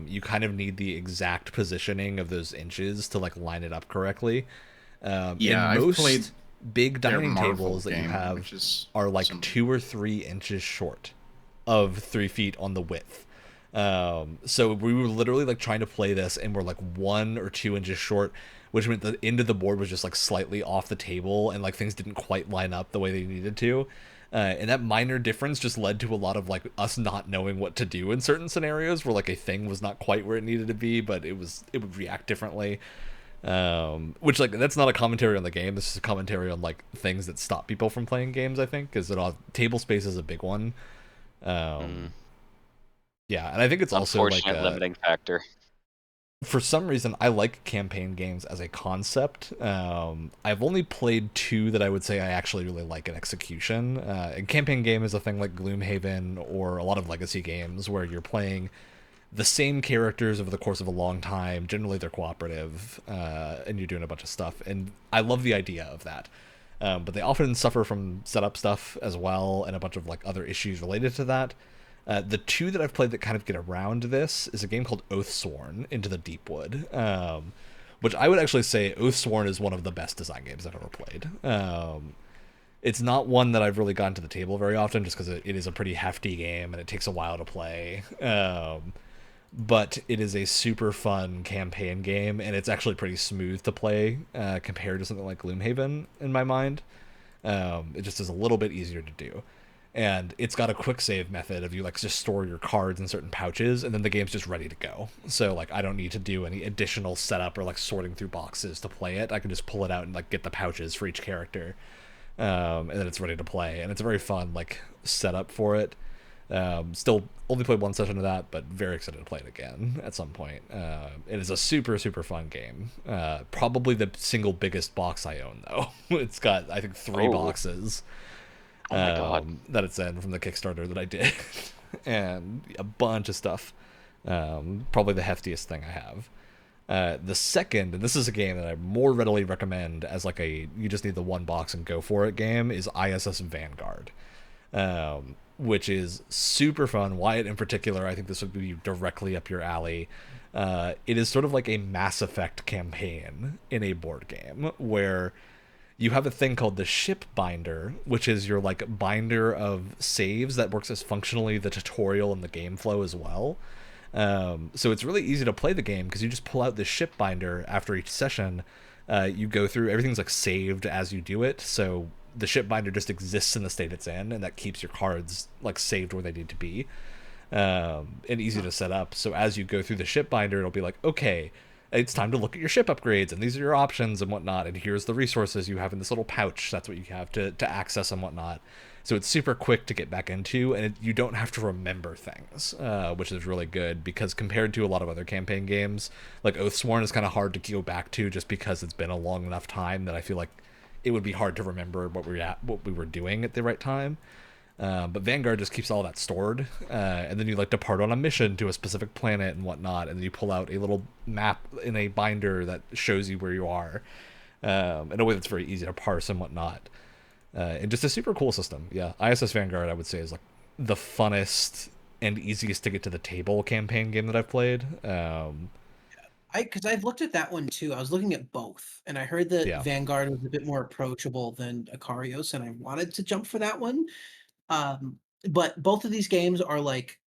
You kind of need the exact positioning of those inches to like line it up correctly. I've played big dining tables that you have are like 2 or 3 inches short of 3 feet on the width. So we were literally like trying to play this and we're like 1 or 2 inches short, which meant the end of the board was just like slightly off the table and like things didn't quite line up the way they needed to. And that minor difference just led to a lot of like us not knowing what to do in certain scenarios where like a thing was not quite where it needed to be, but it would react differently. Which like that's not a commentary on the game. This is a commentary on like things that stop people from playing games, I think, because table space is a big one. Yeah, and I think it's also like a limiting factor. For some reason, I like campaign games as a concept. I've only played 2 that I would say I actually really like in execution. And campaign game is a thing like Gloomhaven or a lot of legacy games where you're playing the same characters over the course of a long time. Generally, they're cooperative, and you're doing a bunch of stuff. And I love the idea of that. But they often suffer from setup stuff as well, and a bunch of like other issues related to that. The 2 that I've played that kind of get around this is a game called Oathsworn: Into the Deepwood, which I would actually say Oathsworn is one of the best design games I've ever played. It's not one that I've really gotten to the table very often, just because it is a pretty hefty game and it takes a while to play. But it is a super fun campaign game, and it's actually pretty smooth to play compared to something like Gloomhaven in my mind. It just is a little bit easier to do. And it's got a quick save method of you like just store your cards in certain pouches, and then the game's just ready to go. So like I don't need to do any additional setup or like sorting through boxes to play it. I can just pull it out and like get the pouches for each character, and then it's ready to play. And it's a very fun like setup for it. Still only played one session of that, but very excited to play it again at some point. It is a super fun game. Probably the single biggest box I own though. It's got I think 3 boxes. Oh my god. That it's in from the Kickstarter that I did, and a bunch of stuff. Probably the heftiest thing I have. The second, and this is a game that I more readily recommend as like a you just need the one box and go for it game, is ISS Vanguard, which is super fun. Wyatt in particular, I think this would be directly up your alley. It is sort of like a Mass Effect campaign in a board game where you have a thing called the ship binder, which is your like binder of saves that works as functionally the tutorial and the game flow as well. So it's really easy to play the game because you just pull out the ship binder after each session. You go through, everything's like saved as you do it. So the ship binder just exists in the state it's in, and that keeps your cards like saved where they need to be, and easy to set up. So as you go through the ship binder, it'll be like, okay, it's time to look at your ship upgrades, and these are your options and whatnot, and here's the resources you have in this little pouch. That's what you have to access and whatnot. So it's super quick to get back into, and you don't have to remember things, which is really good, because compared to a lot of other campaign games, like Oathsworn is kind of hard to go back to just because it's been a long enough time that I feel like it would be hard to remember what we were doing at the right time. But Vanguard just keeps all that stored, and then you like depart on a mission to a specific planet and whatnot, and then you pull out a little map in a binder that shows you where you are, in a way that's very easy to parse and whatnot. And just a super cool system. Yeah, ISS Vanguard I would say is like the funnest and easiest to get to the table campaign game that I've played. Because I've looked at that one too. I was looking at both, and I heard that Yeah. Vanguard was a bit more approachable than Ikarios, and I wanted to jump for that one. But both of these games are like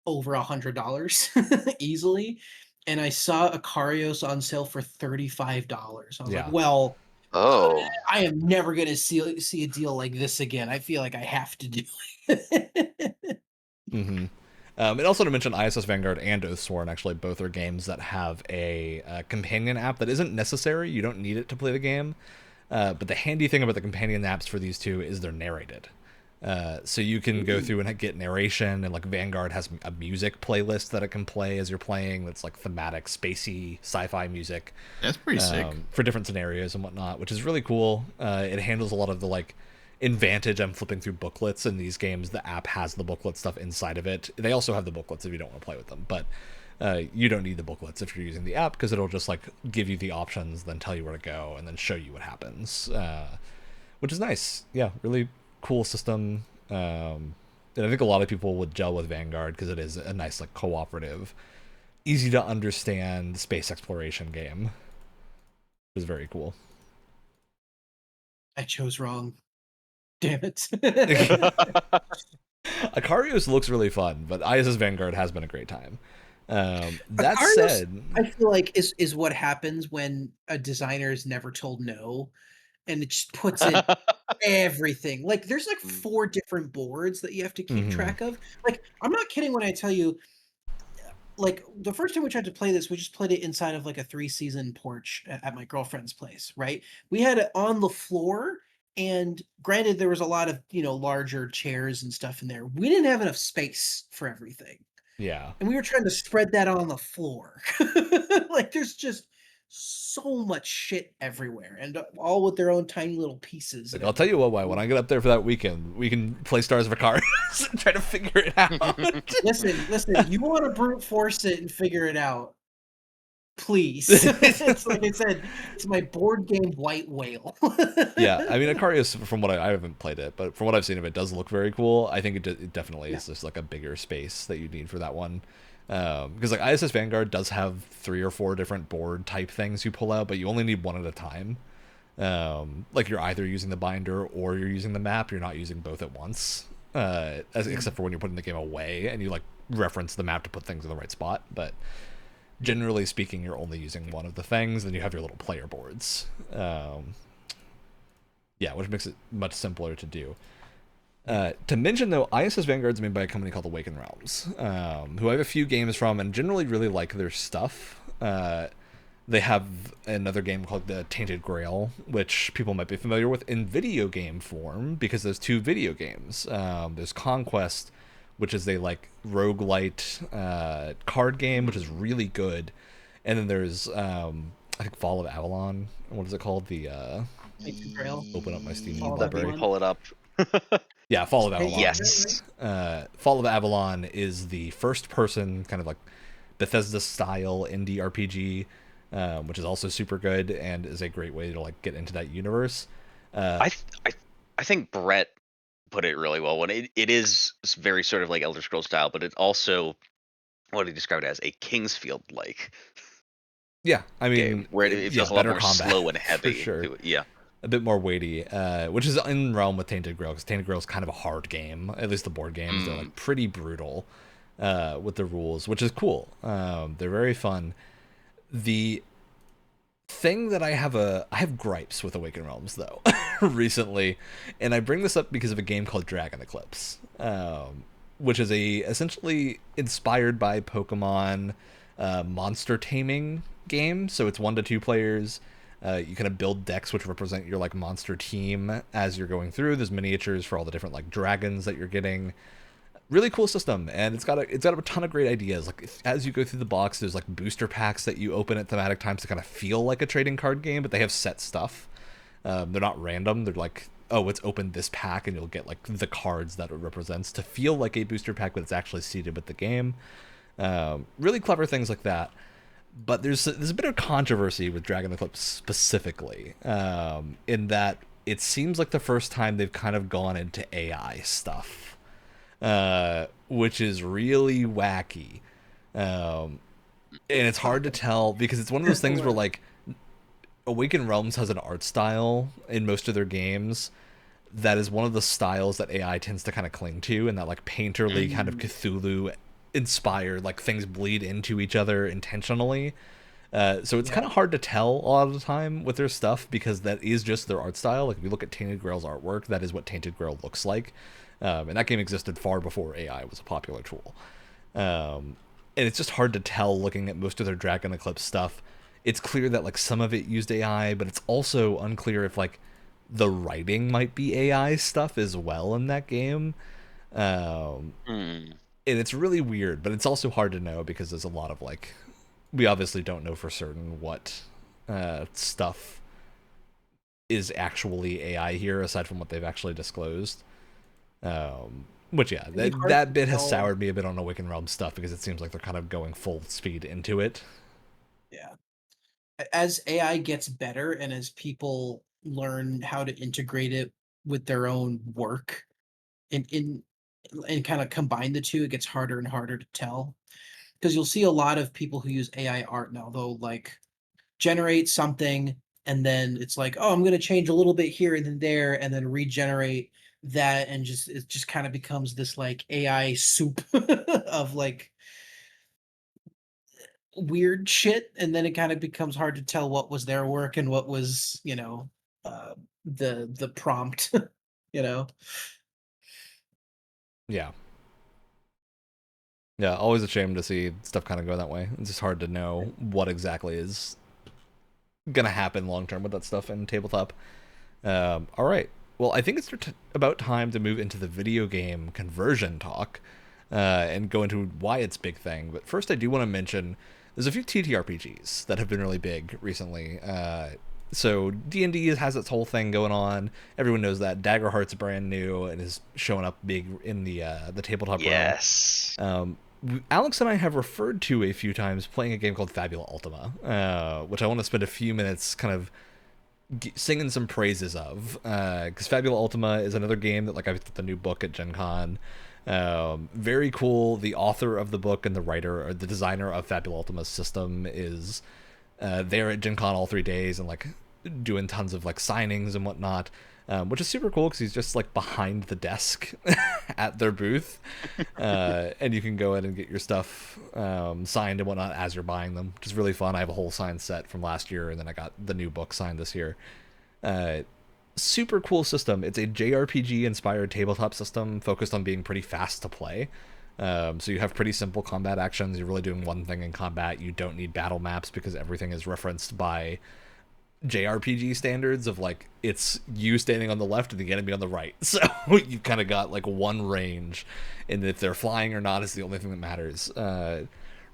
over $100 easily, and I saw Ikarios on sale for $35. I was Yeah. like, well, Oh. I am never gonna see a deal like this again. I feel like I have to do it. Mm-hmm. And also to mention, ISS Vanguard and Oathsworn actually both are games that have a companion app that isn't necessary. You don't need it to play the game. But the handy thing about the companion apps for these two is they're narrated. So you can go through and get narration, and like Vanguard has a music playlist that it can play as you're playing that's like thematic, spacey, sci-fi music. That's pretty sick. For different scenarios and whatnot, which is really cool. It handles a lot of the like in Vantage, I'm flipping through booklets in these games. The app has the booklet stuff inside of it. They also have the booklets if you don't want to play with them, but you don't need the booklets if you're using the app, because it'll just like give you the options, then tell you where to go, and then show you what happens, which is nice. Yeah, really cool system. And I think a lot of people would gel with Vanguard because it is a nice like cooperative, easy to understand space exploration game. It was very cool. I chose wrong. Damn it. Ikarios looks really fun, but ISS Vanguard has been a great time. That Ikarios, said, I feel like is what happens when a designer is never told no, and it just puts in everything. Like there's like 4 different boards that you have to keep track of. Like I'm not kidding when I tell you, like the first time we tried to play this, we just played it inside of like a 3-season porch at my girlfriend's place, right? We had it on the floor, and granted there was a lot of, larger chairs and stuff in there. We didn't have enough space for everything. yeah. And we were trying to spread that on the floor. Like there's just so much shit everywhere, and all with their own tiny little pieces. Like, I'll tell you what, why when I get up there for that weekend, we can play Stars of Ikarios and try to figure it out. Listen, you want to brute force it and figure it out, please. It's like I said, it's my board game white whale. Yeah, I mean, Ikarios, from what I haven't played it, but from what I've seen of it, does look very cool. I think it definitely is just like a bigger space that you need for that one. Because like ISS Vanguard does have 3 or 4 different board type things you pull out, but you only need one at a time. Like you're either using the binder or you're using the map. You're not using both at once, except for when you're putting the game away and you like reference the map to put things in the right spot. But generally speaking, you're only using one of the things. Then you have your little player boards. Yeah, which makes it much simpler to do. To mention, though, ISS Vanguard is made by a company called Awaken Realms, who I have a few games from and generally really like their stuff. They have another game called the Tainted Grail, which people might be familiar with in video game form, because there's two video games. There's Conquest, which is a like roguelite card game, which is really good. And then there's I think Fall of Avalon. What is it called? The Tainted Grail. open up my Steam Fall of Let me library. Avalon. pull it up. Yeah, Fall of Hey, Avalon. Yes. Fall of Avalon is the first-person kind of like Bethesda-style indie RPG, which is also super good and is a great way to like get into that universe. I think Brett put it really well when it is very sort of like Elder Scrolls style, but it's also what he described as a Kingsfield like Yeah, I game mean, where it feels a lot better more combat, slow and for heavy. sure. Yeah. A bit more weighty, which is in realm with Tainted Grail, because Tainted Grail is kind of a hard game. At least the board games, they're like pretty brutal with the rules, which is cool. They're very fun. The thing that I have gripes with Awaken Realms though recently, and I bring this up because of a game called Dragon Eclipse, which is essentially inspired by Pokemon monster taming game. So it's 1 to 2 players. You kind of build decks which represent your like monster team as you're going through. There's miniatures for all the different like dragons that you're getting. Really cool system, and it's got a ton of great ideas. Like as you go through the box, there's like booster packs that you open at thematic times to kind of feel like a trading card game, but they have set stuff. They're not random. They're like, oh, it's open this pack, and you'll get like the cards that it represents to feel like a booster pack, but it's actually seated with the game. Really clever things like that. But there's a bit of controversy with Dragon Eclipse specifically, in that it seems like the first time they've kind of gone into AI stuff, which is really wacky. And it's hard to tell because it's one of those things where like Awaken Realms has an art style in most of their games that is one of the styles that AI tends to kind of cling to, and that like painterly kind of Cthulhu inspired, like things bleed into each other intentionally. So it's kind of hard to tell a lot of the time with their stuff because that is just their art style. Like if you look at Tainted Grail's artwork, that is what Tainted Grail looks like. And that game existed far before AI was a popular tool. And it's just hard to tell looking at most of their Dragon Eclipse stuff. It's clear that like some of it used AI, but it's also unclear if like the writing might be AI stuff as well in that game. And it's really weird, but it's also hard to know because there's a lot of like, we obviously don't know for certain what stuff is actually AI here aside from what they've actually disclosed. Which yeah, that bit has soured me a bit on Awaken Realms stuff because it seems like they're kind of going full speed into it. Yeah. As AI gets better and as people learn how to integrate it with their own work and kind of combine the two, it gets harder and harder to tell. Because you'll see a lot of people who use AI art now, they'll like generate something and then it's like, oh, I'm going to change a little bit here and then there and then regenerate that, and it just kind of becomes this like AI soup of like weird shit, and then it kind of becomes hard to tell what was their work and what was, the prompt, you know. Yeah. Yeah, always a shame to see stuff kind of go that way. It's just hard to know what exactly is gonna happen long term with that stuff in tabletop. All right. Well, I think it's about time to move into the video game conversion talk and go into why it's a big thing. But first, I do want to mention there's a few TTRPGs that have been really big recently. So D&D has its whole thing going on. Everyone knows that Daggerheart's brand new and is showing up big in the tabletop Yes. realm. Alex and I have referred to a few times playing a game called Fabula Ultima, which I want to spend a few minutes kind of singing some praises of, because Fabula Ultima is another game that like I picked up the new book at Gen Con. Very cool. The author of the book and the writer or the designer of Fabula Ultima's system is there at Gen Con all 3 days and like doing tons of like signings and whatnot, which is super cool because he's just like behind the desk at their booth, and you can go in and get your stuff signed and whatnot as you're buying them, which is really fun. I have a whole signed set from last year, and then I got the new book signed this year. super cool system. It's a JRPG inspired tabletop system focused on being pretty fast to play. So you have pretty simple combat actions. You're really doing one thing in combat. You don't need battle maps because everything is referenced by JRPG standards of like it's you standing on the left and the enemy on the right. So you kind of got like one range, and if they're flying or not is the only thing that matters.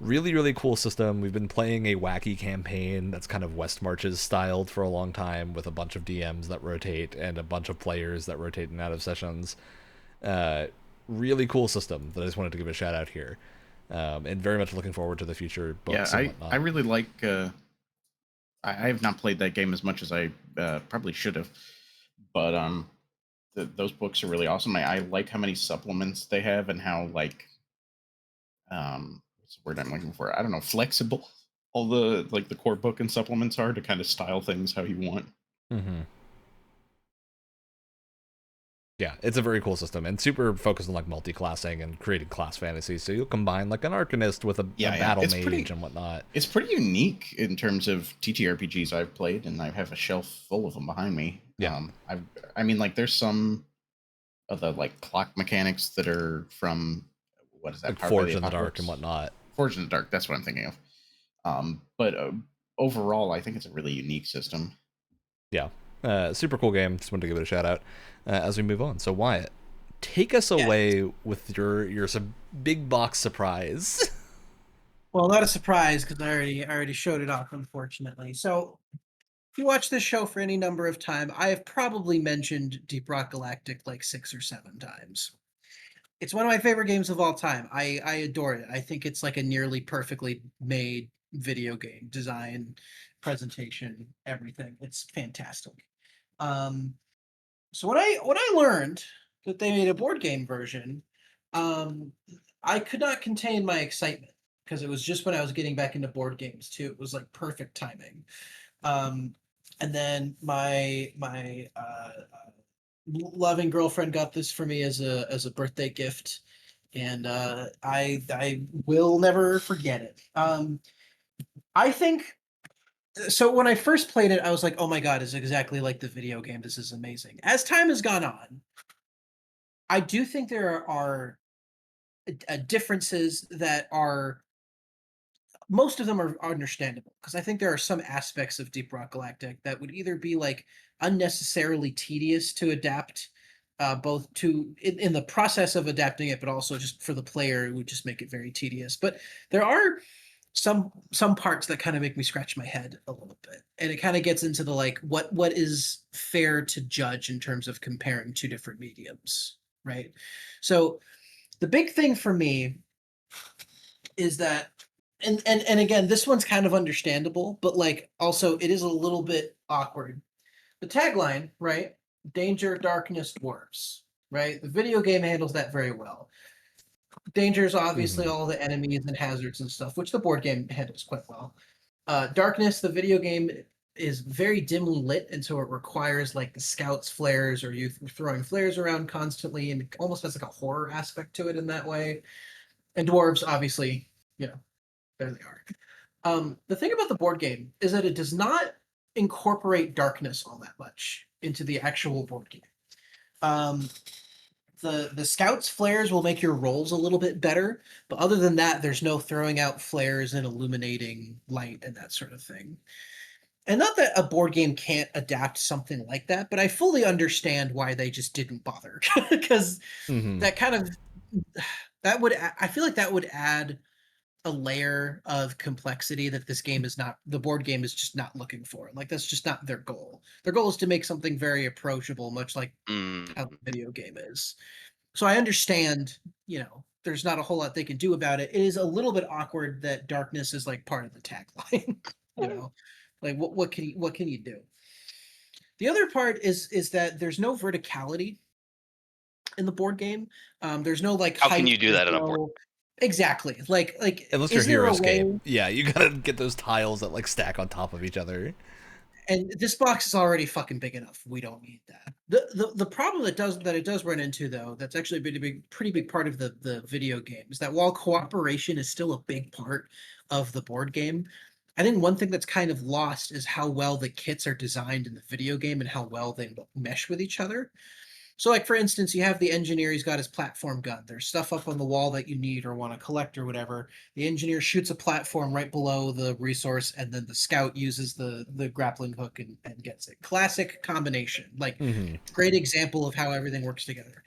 Really, really cool system. We've been playing a wacky campaign that's kind of West Marches styled for a long time with a bunch of DMs that rotate and a bunch of players that rotate in and out of sessions. Really cool system that I just wanted to give a shout out here. And very much looking forward to the future books and whatnot. I really like... I have not played that game as much as I probably should have. But those books are really awesome. I like how many supplements they have and how, like... what's the word I'm looking for? I don't know, flexible all the like the core book and supplements are to kind of style things how you want. Mm-hmm. Yeah, it's a very cool system and super focused on like multi-classing and creating class fantasy. So you'll combine like an Arcanist with a battle mage and whatnot. It's pretty unique in terms of TTRPGs I've played, and I have a shelf full of them behind me. Yeah, I mean, like there's some of the like clock mechanics that are from what is that? Like Forge in the Dark and whatnot. Forge in the Dark, that's what I'm thinking of. But overall, I think it's a really unique system. Yeah, super cool game. Just wanted to give it a shout out as we move on. So Wyatt, take us away with your big box surprise. Well, not a surprise because I already showed it off, unfortunately. So if you watch this show for any number of time, I have probably mentioned Deep Rock Galactic like 6 or 7 times. It's one of my favorite games of all time. I adore it. I think it's like a nearly perfectly made video game design, presentation, everything. It's fantastic. So when I learned that they made a board game version, I could not contain my excitement because it was just when I was getting back into board games too. It was like perfect timing. And then my loving girlfriend got this for me as a birthday gift, and I will never forget it. I think so. When I first played it, I was like, "Oh my god, it's exactly like the video game. This is amazing." As time has gone on, I do think there are differences that are most of them are understandable because I think there are some aspects of Deep Rock Galactic that would either be like unnecessarily tedious to adapt, both to in the process of adapting it, but also just for the player, it would just make it very tedious. But there are some parts that kind of make me scratch my head a little bit, and it kind of gets into the like what is fair to judge in terms of comparing two different mediums, right? So the big thing for me is that and again, this one's kind of understandable, but like also it is a little bit awkward. The tagline, right? Danger, darkness, dwarves, right? The video game handles that very well. Danger is obviously all the enemies and hazards and stuff, which the board game handles quite well. Darkness, the video game is very dimly lit, and so it requires like the scouts, flares, or you throwing flares around constantly, and it almost has like a horror aspect to it in that way. And dwarves, obviously, you know, there they are. The thing about the board game is that it does not incorporate darkness all that much into the actual board game. The scouts flares will make your rolls a little bit better, but other than that, there's no throwing out flares and illuminating light and that sort of thing. And not that a board game can't adapt something like that, but I fully understand why they just didn't bother because that kind of I feel like that would add a layer of complexity that this game is not, the board game is just not looking for. Like that's just not their goal. Their goal is to make something very approachable, much like how the video game is. So I understand, you know, there's not a whole lot they can do about it. It is a little bit awkward that darkness is like part of the tagline. You know, like what can you do? The other part is that there's no verticality in the board game. There's no like how height, can you do that in a board? Exactly. Like unless you're Heroes game. Yeah, you gotta get those tiles that like stack on top of each other. And this box is already fucking big enough. We don't need that. The problem that it does run into though, that's actually a pretty big part of the video game, is that while cooperation is still a big part of the board game, I think one thing that's kind of lost is how well the kits are designed in the video game and how well they mesh with each other. So, like, for instance, you have the engineer, he's got his platform gun. There's stuff up on the wall that you need or want to collect or whatever. The engineer shoots a platform right below the resource, and then the scout uses the grappling hook and gets it. Classic combination. Like, Hmm. great example of how everything works together.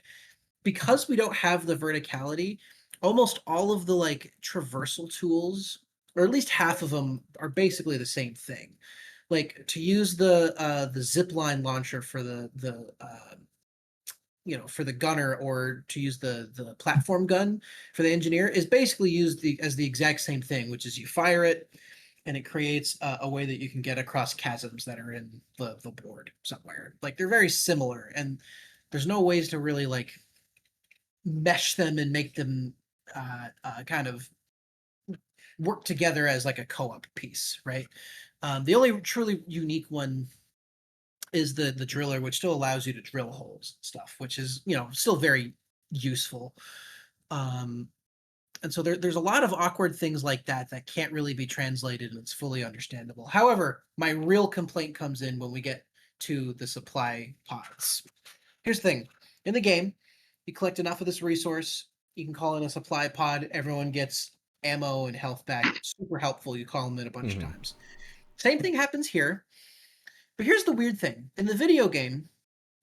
Because we don't have the verticality, almost all of the like traversal tools, or at least half of them, are basically the same thing. Like to use the zip line launcher for for the gunner, or to use the platform gun for the engineer, is basically used as the exact same thing, which is you fire it and it creates a way that you can get across chasms that are in the board somewhere. Like they're very similar, and there's no ways to really like mesh them and make them kind of work together as like a co-op piece, right? The only truly unique one is the driller, which still allows you to drill holes and stuff, which is still very useful. Um, and so there's a lot of awkward things like that that can't really be translated, and it's fully understandable. However, my real complaint comes in when we get to the supply pods. Here's the thing: in the game, you collect enough of this resource, you can call in a supply pod. Everyone gets ammo and health back. Super helpful. You call them in a bunch of Hmm. times. Same thing happens here. But here's the weird thing. In the video game,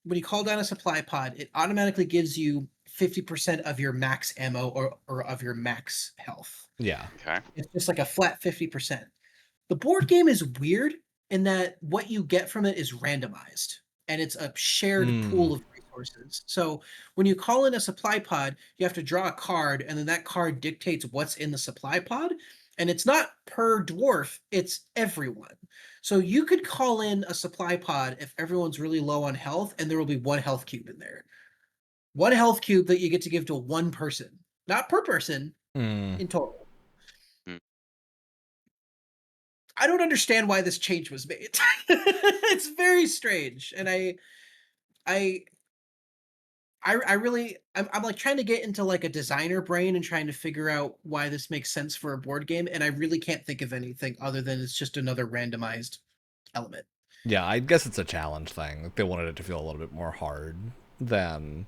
when you call down a supply pod, it automatically gives you 50% of your max ammo or of your max health. Yeah. Okay. It's just like a flat 50%. The board game is weird in that what you get from it is randomized, and it's a shared Mm. pool of resources. So when you call in a supply pod, you have to draw a card, and then that card dictates what's in the supply pod. And it's not per dwarf, it's everyone. So you could call in a supply pod if everyone's really low on health, and there will be one health cube in there. One health cube that you get to give to one person, not per person, Mm. in total. Hmm. I don't understand why this change was made. It's very strange, and I I really I'm like trying to get into like a designer brain and trying to figure out why this makes sense for a board game, and I really can't think of anything other than it's just another randomized element. Yeah, I guess it's a challenge thing. Like, they wanted it to feel a little bit more hard than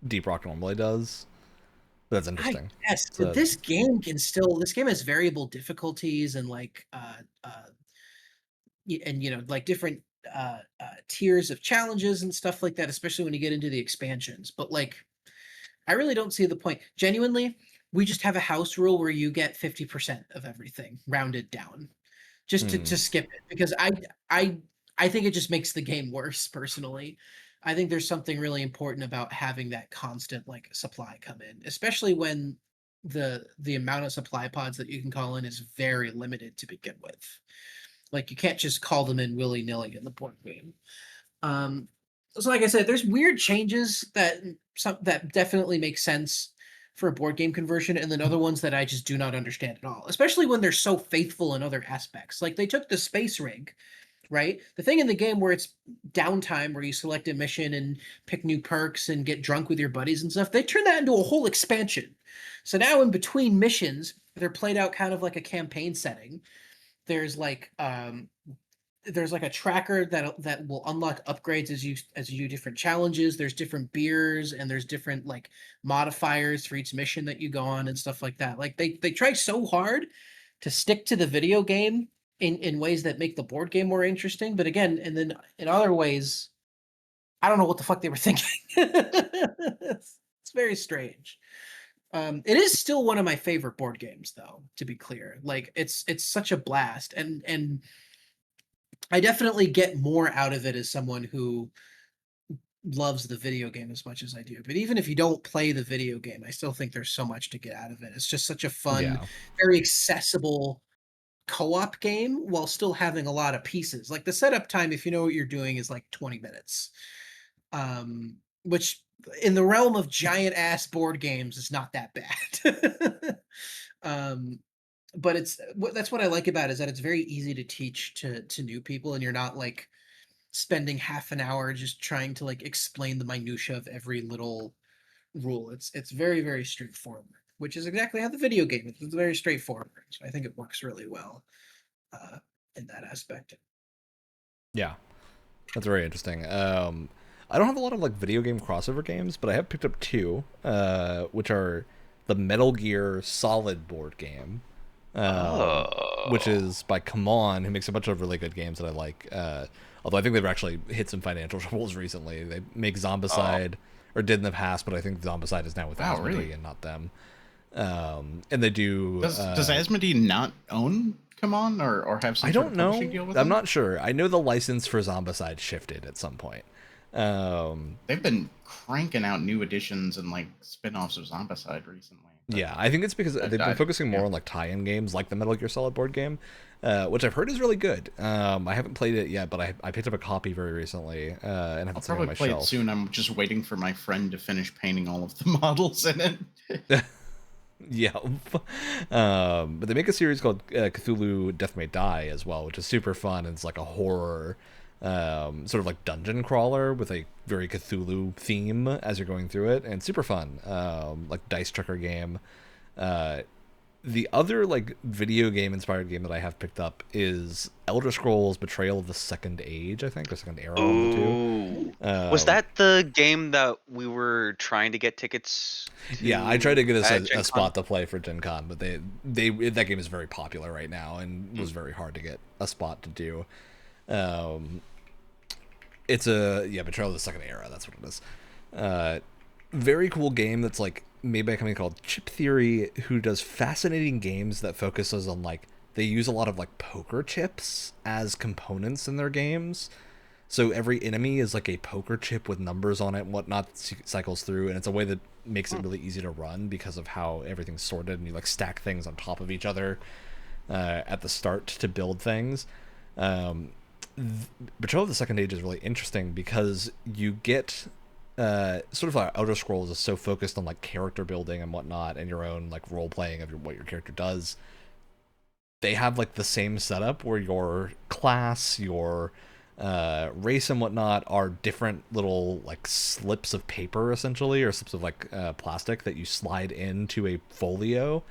Deep Rock normally does. That's I interesting. guess, but So, this game has variable difficulties and like and like different tiers of challenges and stuff like that, especially when you get into the expansions. But like I really don't see the point. Genuinely, we just have a house rule where you get 50% of everything rounded down. Just hmm. to skip it, because I I think it just makes the game worse personally. I think there's something really important about having that constant like supply come in, especially when the amount of supply pods that you can call in is very limited to begin with. Like you can't just call them in willy-nilly in the board game. Um, so like I said, there's weird changes that definitely make sense for a board game conversion, and then other ones that I just do not understand at all, especially when they're so faithful in other aspects. Like they took the space rig, right? The thing in the game where it's downtime, where you select a mission and pick new perks and get drunk with your buddies and stuff, they turned that into a whole expansion. So now in between missions, they're played out kind of like a campaign setting. There's like there's like a tracker that will unlock upgrades as you do different challenges. There's different beers and there's different like modifiers for each mission that you go on and stuff like that. Like they try so hard to stick to the video game in ways that make the board game more interesting, but again, and then in other ways, I don't know what the fuck they were thinking. It's very strange. It is still one of my favorite board games, though, to be clear. Like it's such a blast, and I definitely get more out of it as someone who loves the video game as much as I do. But even if you don't play the video game, I still think there's so much to get out of it. It's just such a fun, Yeah. very accessible co-op game while still having a lot of pieces. Like the setup time, if you know what you're doing, is like 20 minutes. Which in the realm of giant ass board games is not that bad. um, but that's what I like about it, is that it's very easy to teach to new people, and you're not like spending half an hour just trying to like explain the minutia of every little rule. It's very very straightforward, which is exactly how the video game is. It's very straightforward. So I think it works really well. in that aspect. Yeah, that's very interesting. I don't have a lot of like video game crossover games, but I have picked up two, which are the Metal Gear Solid board game, which Oh. is by Come On, who makes a bunch of really good games that I like. Although I think they've actually hit some financial troubles recently. They make Oh. Zombicide, or did in the past, but I think Zombicide is now with Wow, Asmodee really? and not them. And they do. Does Asmodee not own Come On or have I some sort don't of publishing know. deal with I'm them? not sure. I know the license for Zombicide shifted at some point. They've been cranking out new editions and like spin-offs of Zombicide recently. But Yeah, I think it's because they've been focusing more yeah. on like tie-in games, like the Metal Gear Solid board game, which I've heard is really good. I haven't played it yet, but I picked up a copy very recently and have I'll it sitting on probably my play it shelf. soon. I'm just waiting for my friend to finish painting all of the models in it. Yeah, but they make a series called Cthulhu Death May Die as well, which is super fun. It's like a horror, sort of like dungeon crawler with a very Cthulhu theme as you're going through it, and super fun. Like dice checker game. The other like video game inspired game that I have picked up is Elder Scrolls Betrayal of the Second Age, I think, or Second Era, one of the two. Ooh. Was that the game that we were trying to get tickets Yeah, I tried to to get us at Gen a Con? spot to play for Gen Con, but they that game is very popular right now and was very hard to get a spot to do. Um, it's a Betrayal of the Second Era. That's what it is. Very cool game that's like made by a company called Chip Theory, who does fascinating games that focuses on like they use a lot of like poker chips as components in their games. So every enemy is like a poker chip with numbers on it and whatnot that cycles through, and it's a way that makes it really easy to run because of how everything's sorted and you like stack things on top of each other at the start to build things. Um, Betrayal of the Second Age is really interesting because you get sort of like Elder Scrolls is so focused on like character building and whatnot and your own like role playing of what your character does. They have like the same setup where your class, your race and whatnot are different little like slips of paper essentially, or slips of like plastic that you slide into a folio,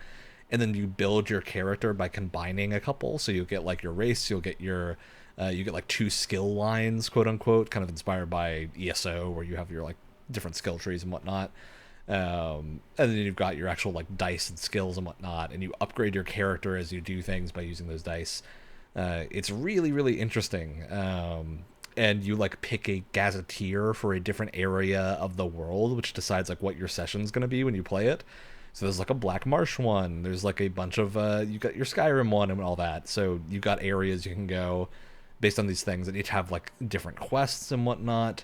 and then you build your character by combining a couple. So you'll get like your race, you'll get your you get like two skill lines, quote unquote, kind of inspired by ESO, where you have your like different skill trees and whatnot. And then you've got your actual like dice and skills and whatnot, and you upgrade your character as you do things by using those dice. It's really, really interesting. And you like pick a gazetteer for a different area of the world, which decides like what your session's going to be when you play it. So there's like a Black Marsh one. There's like a bunch of you got your Skyrim one and all that. So you got areas you can go based on these things that each have like different quests and whatnot.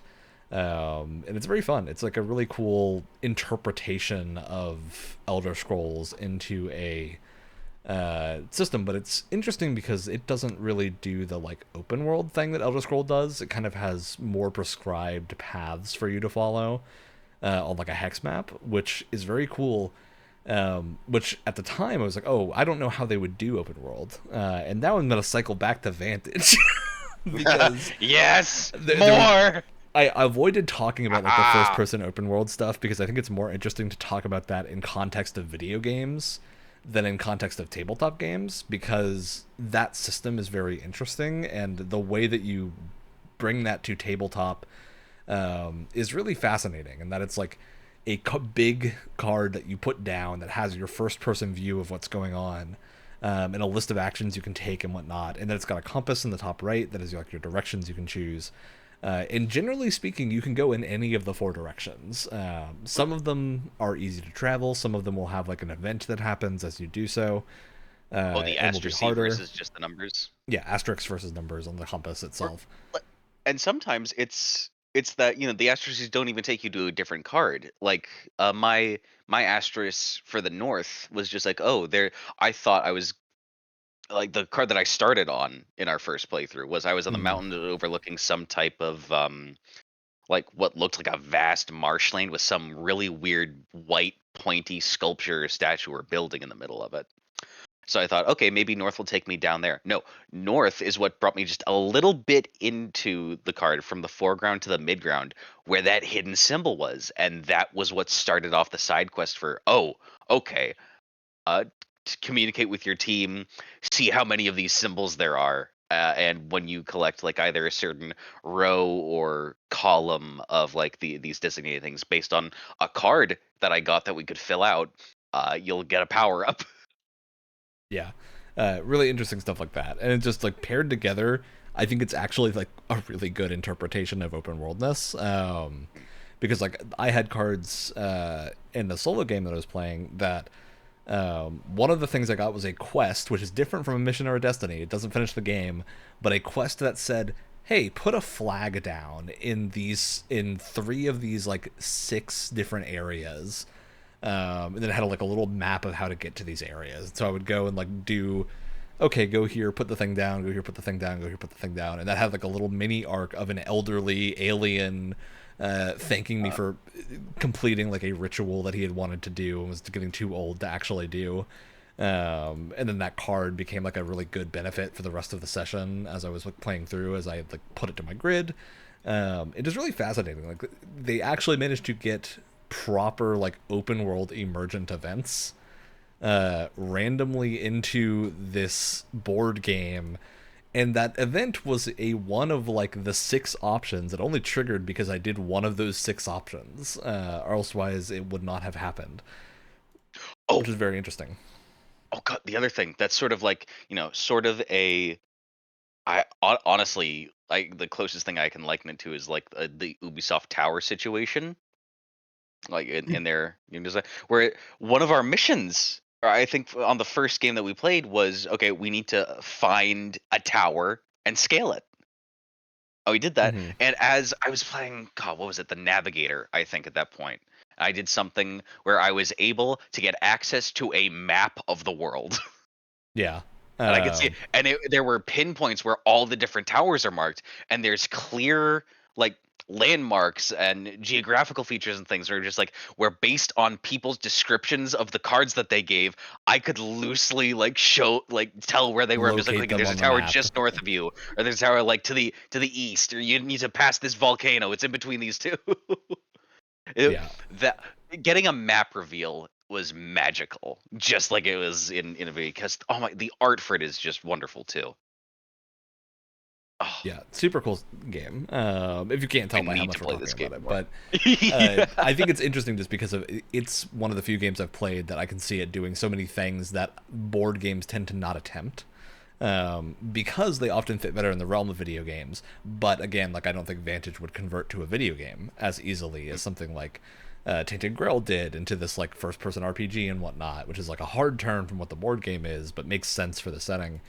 And it's very fun. It's like a really cool interpretation of Elder Scrolls into a system, but it's interesting because it doesn't really do the like open world thing that Elder Scroll does. It kind of has more prescribed paths for you to follow on like a hex map, which is very cool. Which at the time I was like, oh, I don't know how they would do open world, and now I'm gonna cycle back to Vantage because Yes, there more. I avoided talking about like the first person open world stuff because I think it's more interesting to talk about that in context of video games than in context of tabletop games, because that system is very interesting and the way that you bring that to tabletop is really fascinating, and that it's like a big card that you put down that has your first person view of what's going on, and a list of actions you can take and whatnot, and then it's got a compass in the top right that is like your directions you can choose. And generally speaking, you can go in any of the four directions. Some of them are easy to travel. Some of them will have like an event that happens as you do so, Oh, the and will be asterisk harder. versus just the numbers. Yeah, asterisks versus numbers on the compass itself. And sometimes it's that the asterisks don't even take you to a different card. Like my asterisk for the north was just like, oh, there. I thought I was like the card that I started on in our first playthrough was I was on the Mm. mountain overlooking some type of like what looked like a vast marshland with some really weird white pointy sculpture statue or building in the middle of it. So I thought, okay, maybe North will take me down there. No, North is what brought me just a little bit into the card from the foreground to the midground where that hidden symbol was. And that was what started off the side quest for, oh, okay. communicate with your team, see how many of these symbols there are. And when you collect like either a certain row or column of like these designated things based on a card that I got that we could fill out, you'll get a power up. Yeah, really interesting stuff like that, and it's just like paired together. I think it's actually like a really good interpretation of open worldness, because like I had cards in the solo game that I was playing that one of the things I got was a quest, which is different from a mission or a destiny. It doesn't finish the game, but a quest that said, "Hey, put a flag down in 3 of these like 6 different areas." And then it had like a little map of how to get to these areas. So I would go and like do, okay, go here, put the thing down, go here, put the thing down, go here, put the thing down. And that had like a little mini arc of an elderly alien thanking me for completing like a ritual that he had wanted to do and was getting too old to actually do. And then that card became like a really good benefit for the rest of the session as I was like playing through, as I like put it to my grid. It is really fascinating. Like they actually managed to get proper like open world emergent events randomly into this board game, and that event was a one of like the 6 options. It only triggered because I did one of those 6 options, or elsewise it would not have happened. Which is very interesting. Oh god, the other thing that's sort of like, sort of honestly, like the closest thing I can liken it to is like the Ubisoft Tower situation, like in their design, where one of our missions, or I think on the first game that we played, was okay, we need to find a tower and scale it. Oh, we did that. Mm-hmm. And as I was playing, God, what was it? The Navigator, I think, at that point. I did something where I was able to get access to a map of the world. Yeah. And I could see it. And there were pinpoints where all the different towers are marked, and there's clear like landmarks and geographical features and things, where just like where based on people's descriptions of the cards that they gave, I could loosely like tell where they were. I'm just like, Locate them there's a on the tower map. just north of you, or there's a tower like to the east, or you need to pass this volcano. It's in between these two. Yeah. That getting a map reveal was magical, just like it was in a video, because the art for it is just wonderful too. Oh, Yeah, super cool game. If you can't tell by how much we're talking about it, but yeah. I think it's interesting just because of it's one of the few games I've played that I can see it doing so many things that board games tend to not attempt, because they often fit better in the realm of video games. But again, like I don't think Vantage would convert to a video game as easily as something like Tainted Grail did into this like first-person RPG and whatnot, which is like a hard turn from what the board game is, but makes sense for the setting.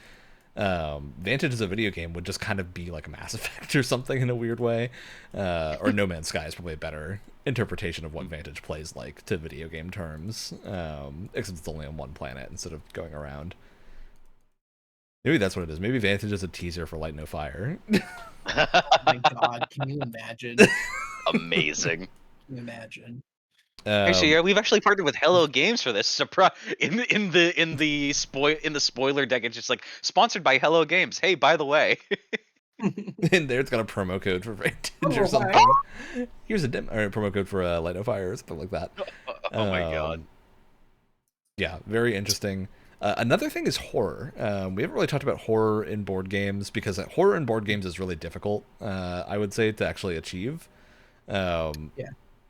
Vantage as a video game would just kind of be like a Mass Effect or something in a weird way, or No Man's Sky is probably a better interpretation of what Vantage plays like to video game terms, except it's only on one planet instead of going around. Maybe that's what it is. Maybe Vantage is a teaser for Light No Fire. Oh my god, can you imagine? Amazing. Can you imagine? Actually, yeah, we've actually partnered with Hello Games for this. Surprise! In the spoiler deck, it's just like sponsored by Hello Games. Hey, by the way. In there, it's got a promo code for Vantage or Oh, something. Here's a promo code for Light No Fire or something like that. Oh my god. Yeah, very interesting. Another thing is horror. We haven't really talked about horror in board games because horror in board games is really difficult, I would say, to actually achieve. Yeah.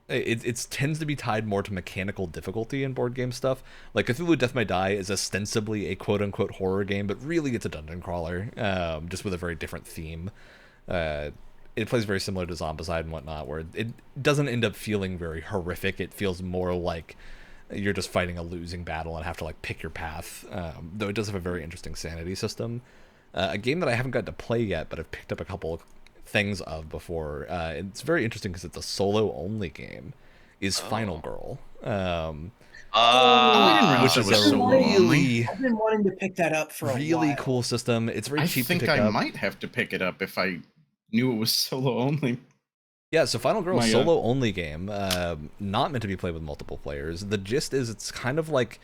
It tends to be tied more to mechanical difficulty in board game stuff. Like Cthulhu Death May Die is ostensibly a quote-unquote horror game, but really it's a dungeon crawler, just with a very different theme. It plays very similar to Zombicide and whatnot, where it doesn't end up feeling very horrific. It feels more like you're just fighting a losing battle and have to like pick your path, though it does have a very interesting sanity system. A game that I haven't got to play yet, but I've picked up a couple things of before. It's very interesting because it's a solo only game, is Final Girl, which is a really I've been wanting to pick that up for a really while. cool system. It's very cheap to pick up. I might have to pick it up if I knew it was solo only. Yeah, so Final Girl is a solo only game, not meant to be played with multiple players. The gist is it's kind of like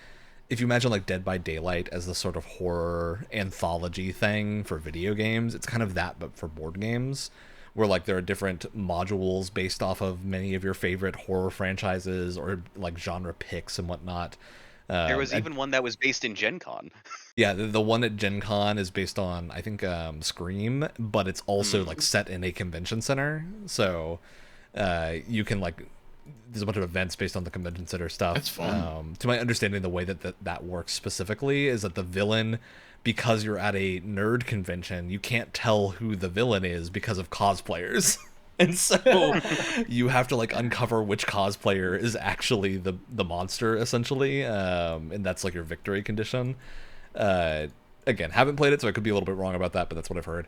if you imagine like Dead by Daylight as the sort of horror anthology thing for video games, it's kind of that, but for board games, where like there are different modules based off of many of your favorite horror franchises or like genre picks and whatnot. There was And even one that was based in Gen Con. yeah, the one at Gen Con is based on, I think, Scream, but it's also like Mm. set in a convention center. So you can like, there's a bunch of events based on the convention center stuff. That's fun. To my understanding, the way that works specifically is that the villain, because you're at a nerd convention, you can't tell who the villain is because of cosplayers. And so you have to like uncover which cosplayer is actually the monster, essentially, and that's like your victory condition. Uh, Again, haven't played it, so I could be a little bit wrong about that, but that's what I've heard.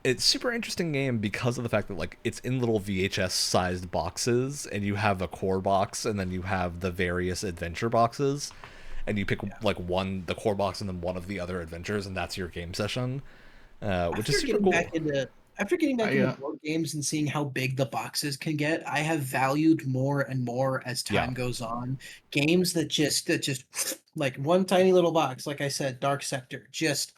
It's super interesting game because of the fact that like it's in little VHS sized boxes, and you have a core box, and then you have the various adventure boxes, and you pick like the core box, and then one of the other adventures, and that's your game session, which is super cool. After getting back I, into board games and seeing how big the boxes can get, I have valued more and more as time Yeah. goes on. Games that just like one tiny little box, like I said, Dark Sector, just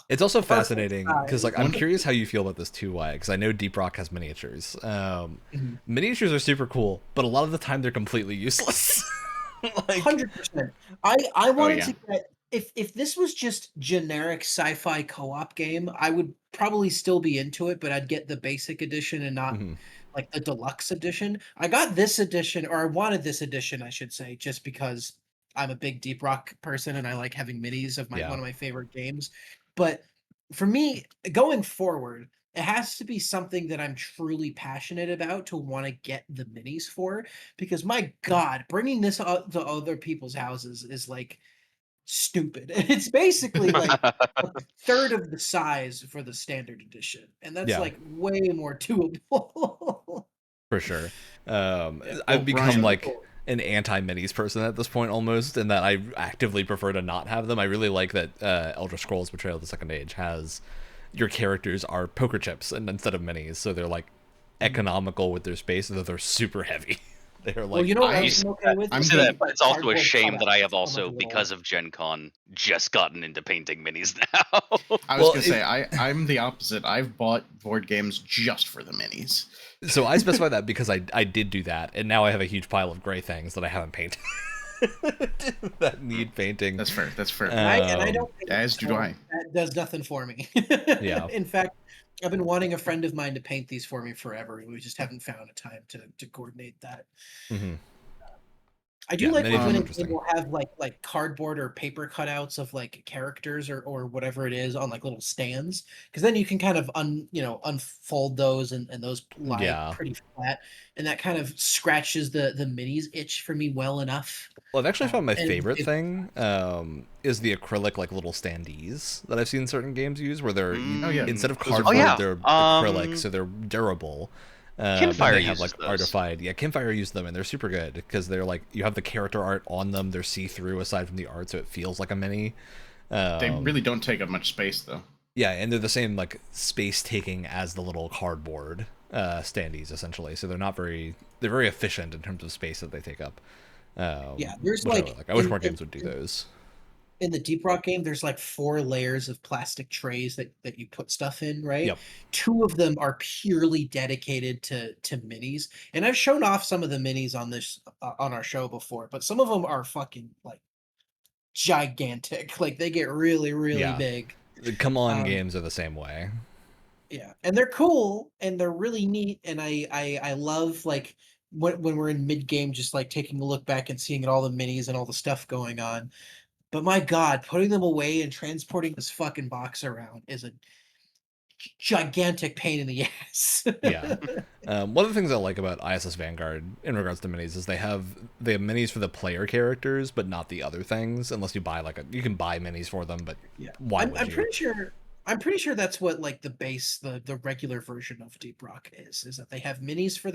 It's also perfect fascinating because size. like I'm curious how you feel about this too, why? Because I know Deep Rock has miniatures. Mhm. Miniatures are super cool, but a lot of the time they're completely useless. Like, 100%. I wanted yeah. to get if this was just generic sci-fi co-op game, I would probably still be into it, but I'd get the basic edition and not mhm. like the deluxe edition. I got this edition, or I wanted this edition, I should say, just because I'm a big Deep Rock person and I like having minis of Yeah. one of my favorite games. But for me, going forward, it has to be something that I'm truly passionate about to want to get the minis for, because my God, bringing this to other people's houses is like stupid. It's basically like a third of the size for the standard edition, and that's Yeah, like way more doable. for sure. Yeah. Well, I've become Ryan, Super like cool. an anti-minis person at this point almost, in that I actively prefer to not have them. I really like that Elder Scrolls Betrayal of the Second Age has your characters are poker chips and instead of minis, so they're like economical with their space, though they're super heavy. They're Well, like you know what I- else I'm okay with? I'm Is Say the- that, but it's also a cardboard shame that I have cutouts on, like, also, little- because of Gen Con, just gotten into painting minis now. I was Well, gonna say I'm the opposite. I've bought board games just for the minis. so I specify that because I did do that, and now I have a huge pile of gray things that I haven't painted that need painting. That's fair. That's fair. I don't think As do I. that does nothing for me. Yeah. In fact, I've been wanting a friend of mine to paint these for me forever, and we just haven't found a time to coordinate that. Mhm. I do Yeah, like minis are when a interesting. game will have like cardboard or paper cutouts of like characters or whatever it is on like little stands, because then you can kind of unfold those and those lie Yeah. pretty flat, and that kind of scratches the minis itch for me well enough. Well, I've actually found my And favorite it- thing is the acrylic like little standees that I've seen certain games use, where they're Oh, yeah. instead of Those are cardboard, yeah. they're acrylic, so they're durable. And Kimfire they have uses like those. artified. Yeah, Kimfire used them, and they're super good because they're like you have the character art on them. They're see through aside from the art, so it feels like a mini. They really don't take up much space though. Yeah, and they're the same like space taking as the little cardboard standees essentially. So they're very efficient in terms of space that they take up. Yeah, there's Which I like really like. I wish in, more in, games would do those. in the Deep Rock game, there's like 4 layers of plastic trays that you put stuff in, right? Yep. 2 of them are purely dedicated to minis, and I've shown off some of the minis on this on our show before, but some of them are fucking like gigantic. Like they get really Yeah. big. The Come On Um, games are the same way. yeah, and they're cool and they're really neat, and I love like when we're in mid game, just like taking a look back and seeing all the minis and all the stuff going on. But my God, putting them away and transporting this fucking box around is a gigantic pain in the ass. Yeah. One of the things I like about ISS Vanguard in regards to minis is they have minis for the player characters, but not the other things. Unless you buy you can buy minis for them, but Yeah, why would I'm you? pretty sure. I'm pretty sure that's what like the base, the regular version of Deep Rock is that they have minis for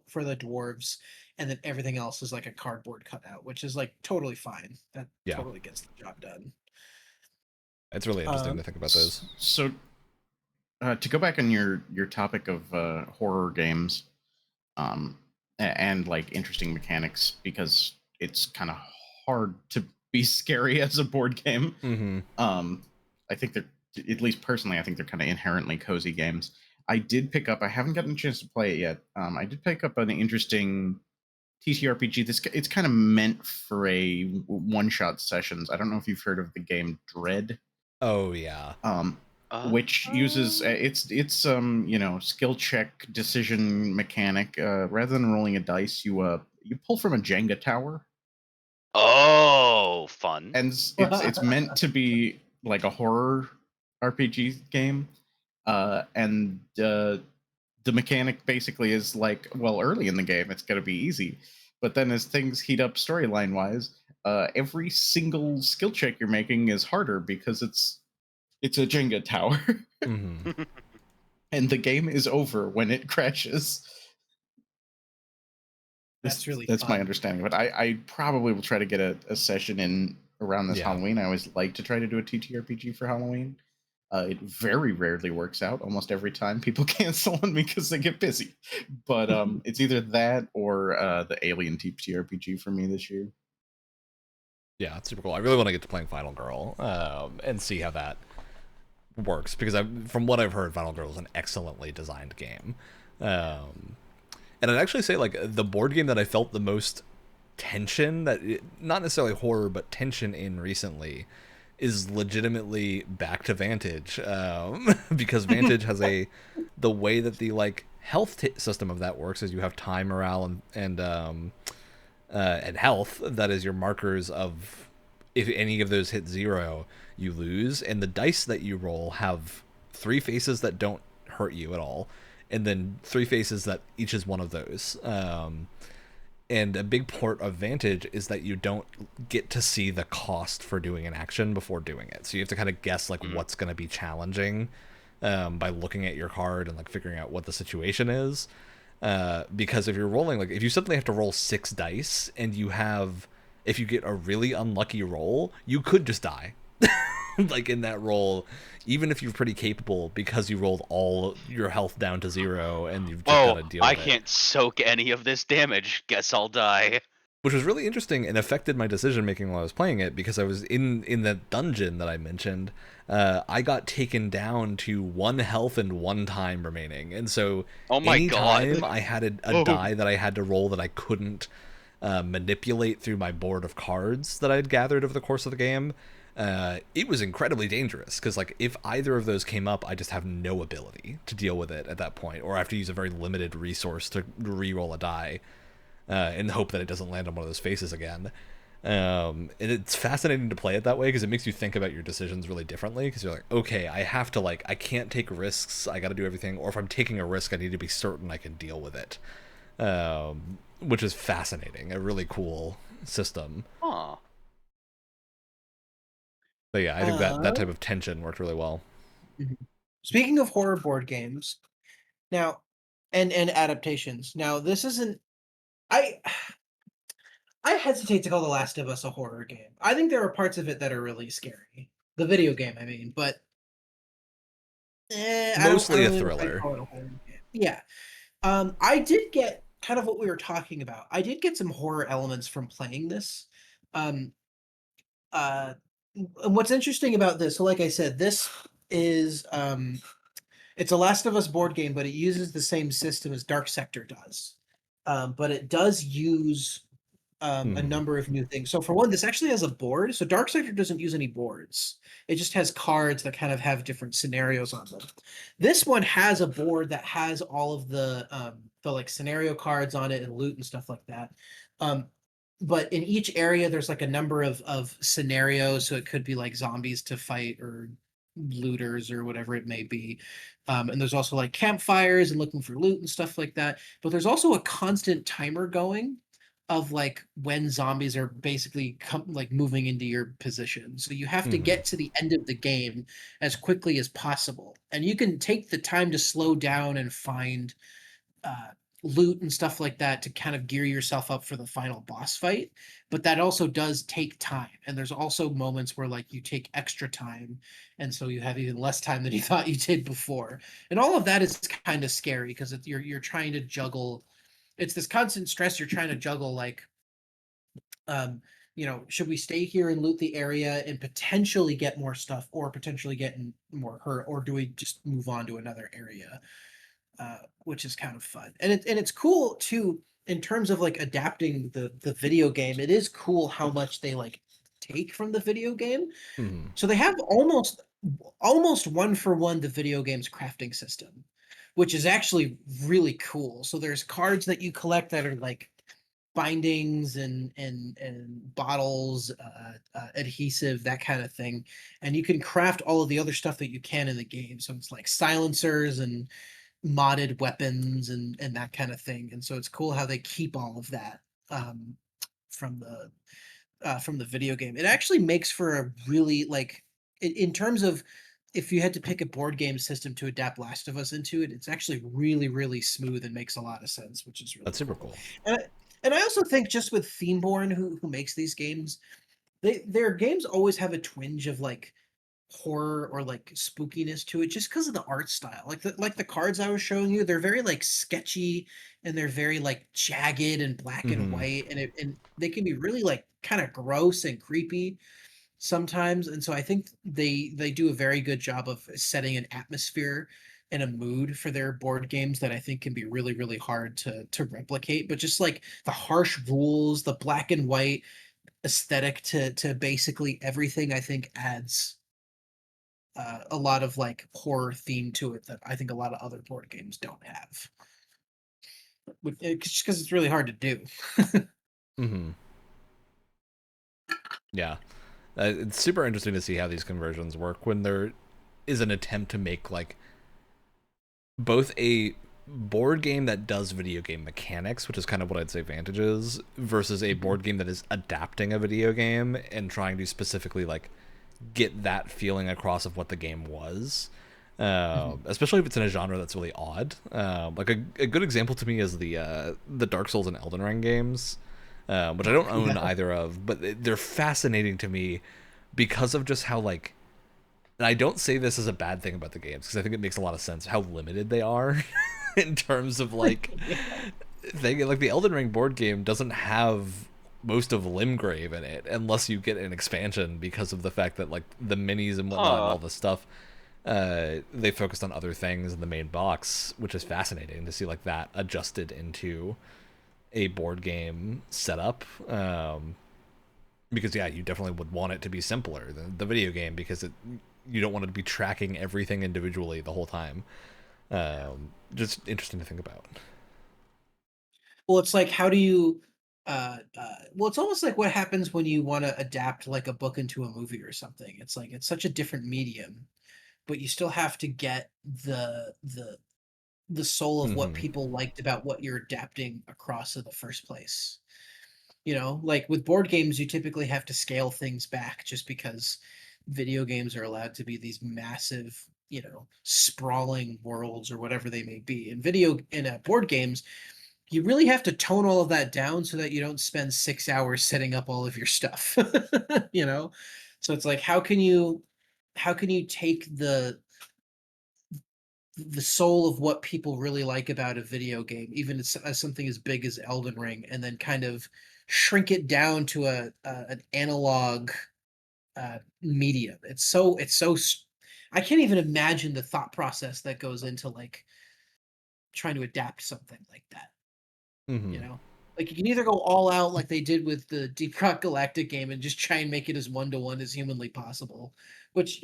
for the dwarves, and then everything else is like a cardboard cutout, which is like totally fine. That Yeah. totally gets the job done. It's really interesting to think about those. So, to go back on your topic of horror games, and like interesting mechanics, because it's kind of hard to be scary as a board game. Mm-hmm. I think they're, at least personally, I think they're kind of inherently cozy games. I did pick up. I haven't gotten a chance to play it yet. I did pick up an interesting TTRPG. It's kind of meant for a one-shot sessions. I don't know if you've heard of the game Dread. Oh yeah. Which uses it's skill check decision mechanic. Rather than rolling a dice, you pull from a Jenga tower. Oh, fun. And it's meant to be like a horror RPG game. And the mechanic basically is like, well, early in the game it's going to be easy, but then as things heat up storyline wise, every single skill check you're making is harder because it's a Jenga tower. Mm-hmm. And the game is over when it crashes. That's really that's fun. my understanding. But I probably will try to get a session in around this Halloween. I always like to try to do a TTRPG for Halloween. It very rarely works out. Almost every time people cancel on me because they get busy. But it's either that or the Alien TTRPG for me this year. Yeah, it's super cool. I really want to get to playing Final Girl and see how that works, because from what I've heard, Final Girl is an excellently designed game. And I'd actually say, like, the board game that I felt the most tension, not necessarily horror, but tension in recently, is legitimately back to Vantage, because Vantage has the way that the like health system of that works is you have time, morale, and health. That is your markers of if any of those hit 0, you lose, and the dice that you roll have 3 faces that don't hurt you at all, and then 3 faces that each is one of those. And a big part of Vantage is that you don't get to see the cost for doing an action before doing it. So you have to kind of guess like what's going to be challenging by looking at your card and like figuring out what the situation is. Because if you're rolling, like if you suddenly have to roll 6 dice and if you get a really unlucky roll, you could just die. Like in that roll, even if you're pretty capable, because you rolled all your health down to 0 and you've just got to deal with it. I can't soak any of this damage. Guess I'll die. Which was really interesting and affected my decision making while I was playing it, because I was in that dungeon that I mentioned. I got taken down to 1 health and 1 time remaining, and so anytime I had a die that I had to roll that I couldn't manipulate through my board of cards that I'd gathered over the course of the game, it was incredibly dangerous, because like if either of those came up, I just have no ability to deal with it at that point, or I have to use a very limited resource to re-roll a die in the hope that it doesn't land on one of those faces again. And it's fascinating to play it that way, because it makes you think about your decisions really differently, because you're like, okay, I have to I can't take risks, I got to do everything, or if I'm taking a risk, I need to be certain I can deal with it, which is fascinating, a really cool system. Aw. But yeah, I think that type of tension worked really well. Speaking of horror board games, now, and adaptations. Now, this isn't. I hesitate to call The Last of Us a horror game. I think there are parts of it that are really scary. The video game, I mean, but mostly a thriller. Yeah, I did get kind of what we were talking about. I did get some horror elements from playing this. And what's interesting about this, so like I said, this is it's a Last of Us board game, but it uses the same system as Dark Sector does. But it does use a number of new things. So for one, this actually has a board. So Dark Sector doesn't use any boards. It just has cards that kind of have different scenarios on them. This one has a board that has all of the like scenario cards on it and loot and stuff like that. But in each area, there's like a number of scenarios. So it could be like zombies to fight or looters or whatever it may be. And there's also like campfires and looking for loot and stuff like that. But there's also a constant timer going of like when zombies are basically like moving into your position. So you have to get to the end of the game as quickly as possible. And you can take the time to slow down and find loot and stuff like that to kind of gear yourself up for the final boss fight, but that also does take time, and there's also moments where like you take extra time, and so you have even less time than you thought you did before, and all of that is kind of scary because you're trying to juggle. It's this constant stress. You're trying to juggle like should we stay here and loot the area and potentially get more stuff, or potentially get more hurt, or do we just move on to another area? Which is kind of fun, and it's cool too. in terms of like adapting the video game, it is cool how much they like take from the video game. Mhm. So they have almost one for one the video game's crafting system, which is actually really cool. So there's cards that you collect that are like bindings and bottles, adhesive, that kind of thing, and you can craft all of the other stuff that you can in the game. So it's like silencers and modded weapons and that kind of thing. And so it's cool how they keep all of that um, from the video game. It actually makes for a really like in terms of if you had to pick a board game system to adapt Last of Us into it, it's actually really, really smooth and makes a lot of sense, which is really That's super cool. cool. And I also think just with Themeborn, who makes these games, their games always have a twinge of like horror or like spookiness to it just because of the art style. Like the cards I was showing you, they're very like sketchy and they're very like jagged and black and Mhm. white, and they can be really like kind of gross and creepy sometimes. And so I think they do a very good job of setting an atmosphere and a mood for their board games that I think can be really, really hard to replicate. But just like the harsh rules, the black and white aesthetic to basically everything, I think adds a lot of like horror theme to it that I think a lot of other board games don't have. Just because it's really hard to do. Mhm. Yeah. It's super interesting to see how these conversions work when there is an attempt to make like both a board game that does video game mechanics, which is kind of what I'd say Vantage is, versus a board game that is adapting a video game and trying to specifically like get that feeling across of what the game was. Especially if it's in a genre that's really odd. Like a good example to me is the Dark Souls and Elden Ring games, which I don't own either of, but they're fascinating to me because of just how like, and I don't say this as a bad thing about the games because I think it makes a lot of sense how limited they are in terms of like like the Elden Ring board game doesn't have most of Limgrave in it unless you get an expansion because of the fact that like the minis and whatnot and all this stuff they focused on other things in the main box, which is fascinating to see like that adjusted into a board game setup. Because yeah, you definitely would want it to be simpler than the video game because you don't want it to be tracking everything individually the whole time. Just interesting to think about. Well, it's like how do you well, it's almost like what happens when you want to adapt like a book into a movie or something. It's like it's such a different medium, but you still have to get the soul of what Mm-hmm. people liked about what you're adapting across in the first place. Like with board games, you typically have to scale things back just because video games are allowed to be these massive, sprawling worlds or whatever they may be. In board games, you really have to tone all of that down so that you don't spend 6 hours setting up all of your stuff. you know? So it's like how can you take the soul of what people really like about a video game, even as something as big as Elden Ring, and then kind of shrink it down to an analog medium. I can't even imagine the thought process that goes into like trying to adapt something like that. You Mm-hmm. know, like you can either go all out like they did with the Deep Rock Galactic game and just try and make it as one to one as humanly possible, which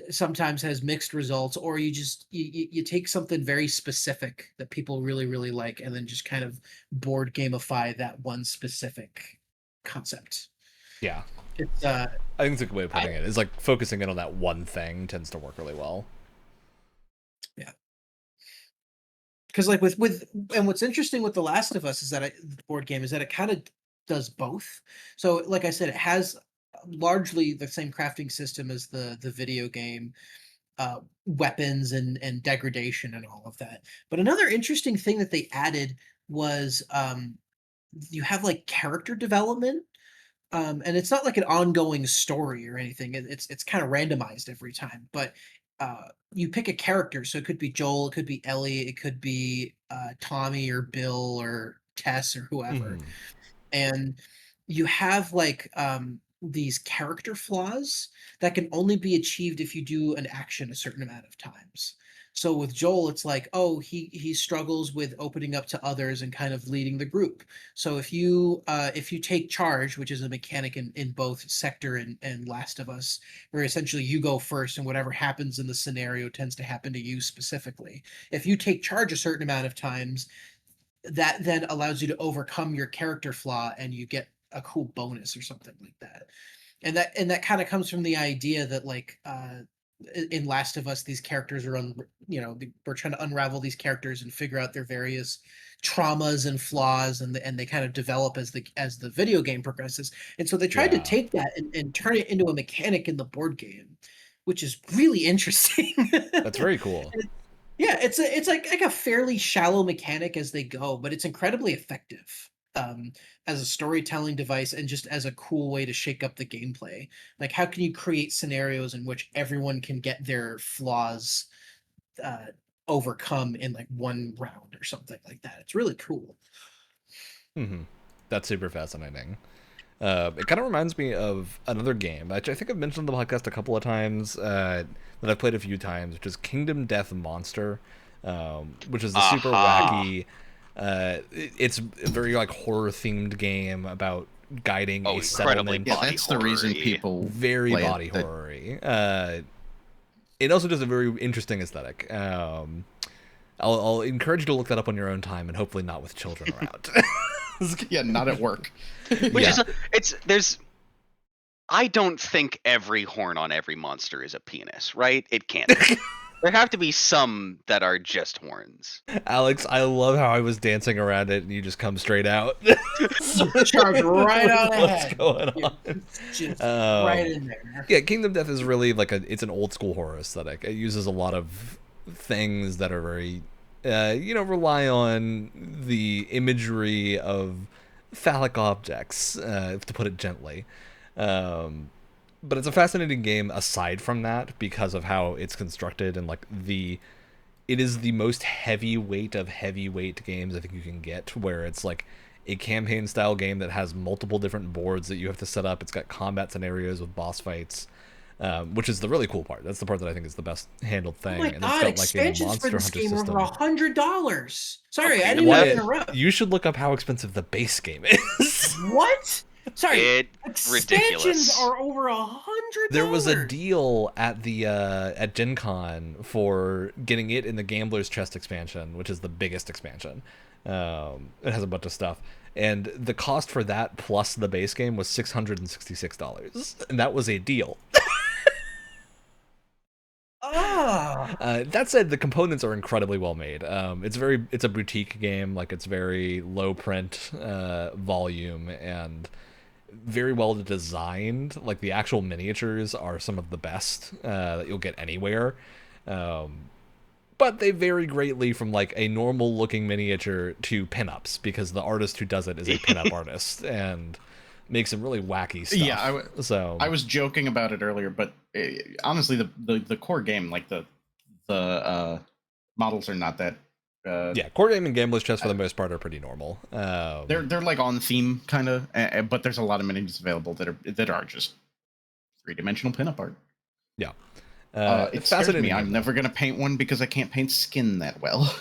sometimes has mixed results, or you take something very specific that people really, really like and then just kind of board gamify that one specific concept. Yeah, It's I think it's a good way of I putting it. Is like focusing in on that one thing tends to work really well. Yeah, because like with and what's interesting with The Last of Us is that the board game is that it kind of does both. So like I said, it has largely the same crafting system as the video game, weapons and degradation and all of that. But another interesting thing that they added was you have like character development, and it's not like an ongoing story or anything. It's kind of randomized every time, but you pick a character, so it could be Joel, it could be Ellie, it could be Tommy or Bill or Tess or whoever, Mm-hmm. and you have like these character flaws that can only be achieved if you do an action a certain amount of times. So with Joel, it's like, oh, he struggles with opening up to others and kind of leading the group. So if you take charge, which is a mechanic in both Sector and Last of Us, where essentially you go first and whatever happens in the scenario tends to happen to you specifically. If you take charge a certain amount of times, that then allows you to overcome your character flaw and you get a cool bonus or something like that. And that kind of comes from the idea that like in Last of Us, these characters are we're trying to unravel these characters and figure out their various traumas and flaws, and they kind of develop as the video game progresses. And so they tried to Yeah. take that and turn it into a mechanic in the board game, which is really interesting. That's very cool. Yeah, it's like a fairly shallow mechanic as they go, but it's incredibly effective as a storytelling device and just as a cool way to shake up the gameplay. Like, how can you create scenarios in which everyone can get their flaws overcome in like one round or something like that? It's really cool. That's super fascinating. It kind of reminds me of another game, which I think I've mentioned on the podcast a couple of times, that I've played a few times, which is Kingdom Death Monster, which is the super wacky. It's a very like horror themed game about guiding a settlement. Yeah, that's the reason people very play body horror-y. It also does a very interesting aesthetic. I'll encourage you to look that up on your own time and hopefully not with children around. Yeah, not at work. I don't think every horn on every monster is a penis, right? It can't be. There have to be some that are just horns. Alex, I love how I was dancing around it and you just come straight out. Charge right on What's ahead. going on? Just right in there. Yeah, Kingdom Death is really like it's an old school horror aesthetic. It uses a lot of things that are very, rely on the imagery of phallic objects, to put it gently. But it's a fascinating game aside from that because of how it's constructed and like it is the most heavyweight of heavyweight games I think you can get, where it's like a campaign style game that has multiple different boards that you have to set up. It's got combat scenarios with boss fights, which is the really cool part. That's the part that I think is the best handled thing. Oh my and god, it's got like a expansions monster for this hunter game system. are $100. Sorry, I didn't Wyatt, mean to interrupt. you should look up how expensive the base game is. What? Sorry, Ridiculous. expansions are over $100. There was a deal at the at Gen Con for getting it in the Gambler's Chest expansion, which is the biggest expansion. It has a bunch of stuff, and the cost for that plus the base game was $666, and that was a deal. That said, the components are incredibly well made. It's a boutique game, like it's very low print volume and very well designed. Like the actual miniatures are some of the best that you'll get anywhere. But they vary greatly from like a normal looking miniature to pinups, because the artist who does it is a pinup artist and makes some really wacky stuff. Yeah, so I was joking about it earlier, but honestly, the core game, like the models are not that. Core game and Gambler's Chest for the most part are pretty normal. They're like on theme kind of, but there's a lot of minis available that are just 3-dimensional pinup art. Yeah, it scares me. I'm never gonna paint one because I can't paint skin that well.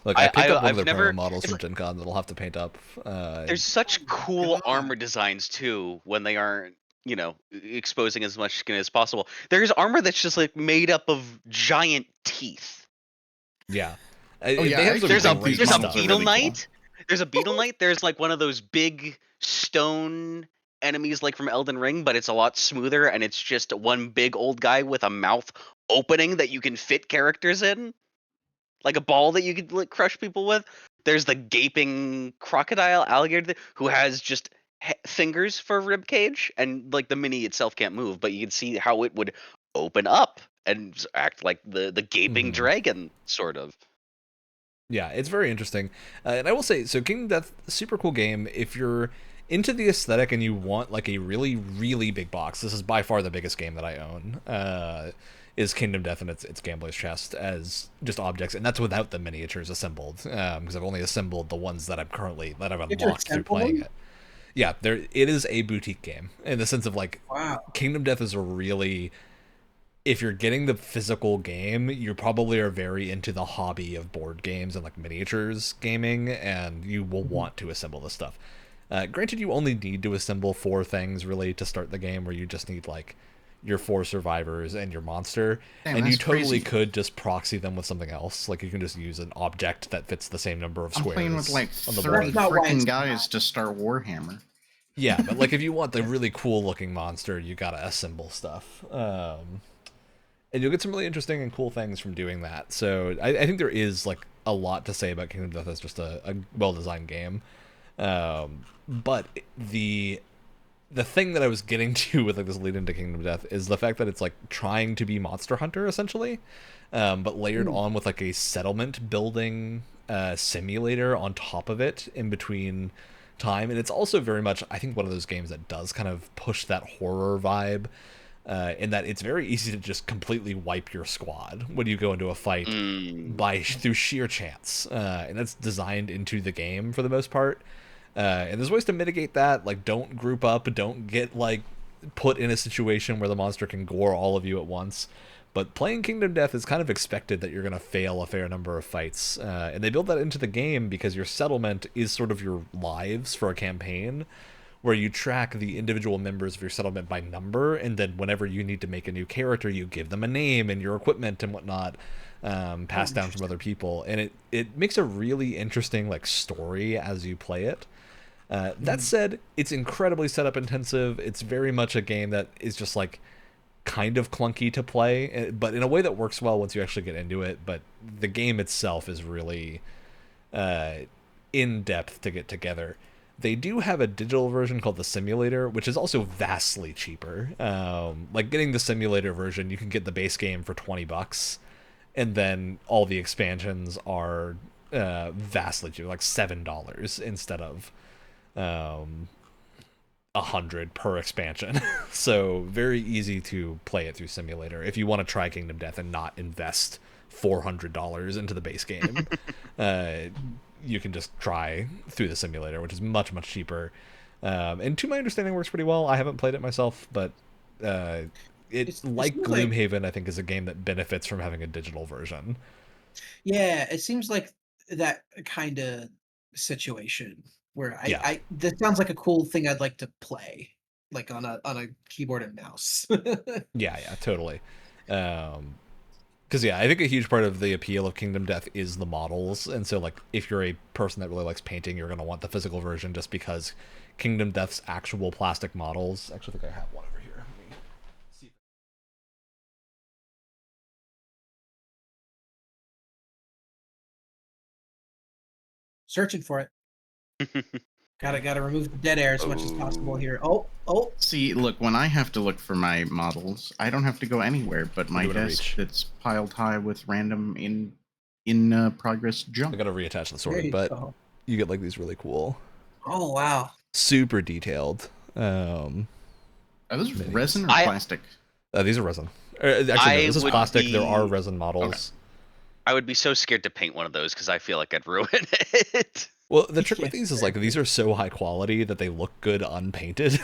Look, I picked up one of their promo models from Gen Con that I'll have to paint up. There's such cool armor designs too when they aren't, exposing as much skin as possible. There's armor that's just like made up of giant teeth. Yeah. There's a beetle knight. There's a beetle knight. There's like one of those big stone enemies like from Elden Ring, but it's a lot smoother and it's just one big old guy with a mouth opening that you can fit characters in. Like a ball that you could like crush people with. There's the gaping crocodile alligator who has just fingers for a rib cage, and like the mini itself can't move, but you can see how it would open up and act like the gaping dragon, sort of. Yeah, it's very interesting. And I will say, so Kingdom Death, super cool game. If you're into the aesthetic and you want like a really, really big box, this is by far the biggest game that I own, is Kingdom Death and its Gambler's Chest as just objects. And that's without the miniatures assembled, because I've only assembled the ones that I've unlocked through playing it. Yeah, it is a boutique game in the sense of like, wow. Kingdom Death is a really if you're getting the physical game, you probably are very into the hobby of board games and like miniatures gaming, and you will want to assemble this stuff. Granted, you only need to assemble 4 things really to start the game, where you just need like your 4 survivors and your monster, Damn, and you that's totally crazy. could just proxy them with something else. Like you can just use an object that fits the same number of I'm squares playing with like on the 30 board. That's not why it's freaking guys to start Warhammer. Yeah, but like if you want the really cool looking monster, you gotta assemble stuff. And you'll get some really interesting and cool things from doing that. So I think there is like a lot to say about Kingdom Death as just a well designed game. But the thing that I was getting to with like this lead into Kingdom Death is the fact that it's like trying to be Monster Hunter essentially, but layered on with like a settlement building simulator on top of it in between time. And it's also very much, I think, one of those games that does kind of push that horror vibe. In that it's very easy to just completely wipe your squad when you go into a fight through sheer chance, and that's designed into the game for the most part. And there's ways to mitigate that, like don't group up, don't get like put in a situation where the monster can gore all of you at once. But playing Kingdom Death is kind of expected that you're going to fail a fair number of fights, and they build that into the game because your settlement is sort of your lives for a campaign, where you track the individual members of your settlement by number, and then whenever you need to make a new character, you give them a name and your equipment and whatnot, passed down from other people, and it makes a really interesting like story as you play it. That said, it's incredibly setup intensive. It's very much a game that is just like kind of clunky to play, but in a way that works well once you actually get into it. But the game itself is really in depth to get together. They do have a digital version called the Simulator, which is also vastly cheaper. Like getting the Simulator version, you can get the base game for $20, and then all the expansions are vastly cheaper, like $7 instead of 100 per expansion. So very easy to play it through Simulator if you want to try Kingdom Death and not invest $400 into the base game. You can just try through the Simulator, which is much cheaper, and to my understanding works pretty well. I haven't played it myself, but it like seems like, Gloomhaven I think is a game that benefits from having a digital version. yeah, it seems like that kind of situation where Yeah. that sounds like a cool thing I'd like to play, like on a keyboard and mouse. Yeah, totally. Because yeah, I think a huge part of the appeal of Kingdom Death is the models, and so like if you're a person that really likes painting, you're gonna want the physical version just because Kingdom Death's actual plastic models. Actually, I think I have one over here. Let me see. Searching for it. Gotta remove the dead air as much as possible here. Oh. See, look, when I have to look for my models, I don't have to go anywhere but my desk that's piled high with random in progress junk. I gotta reattach the sword, You but go. you get like these really cool, Oh wow, super detailed. Are those minis. resin or plastic? These are resin. Actually, no, this is plastic. There are resin models. Okay. I would be so scared to paint one of those because I feel like I'd ruin it. Well, the trick with these is like these are so high quality that they look good unpainted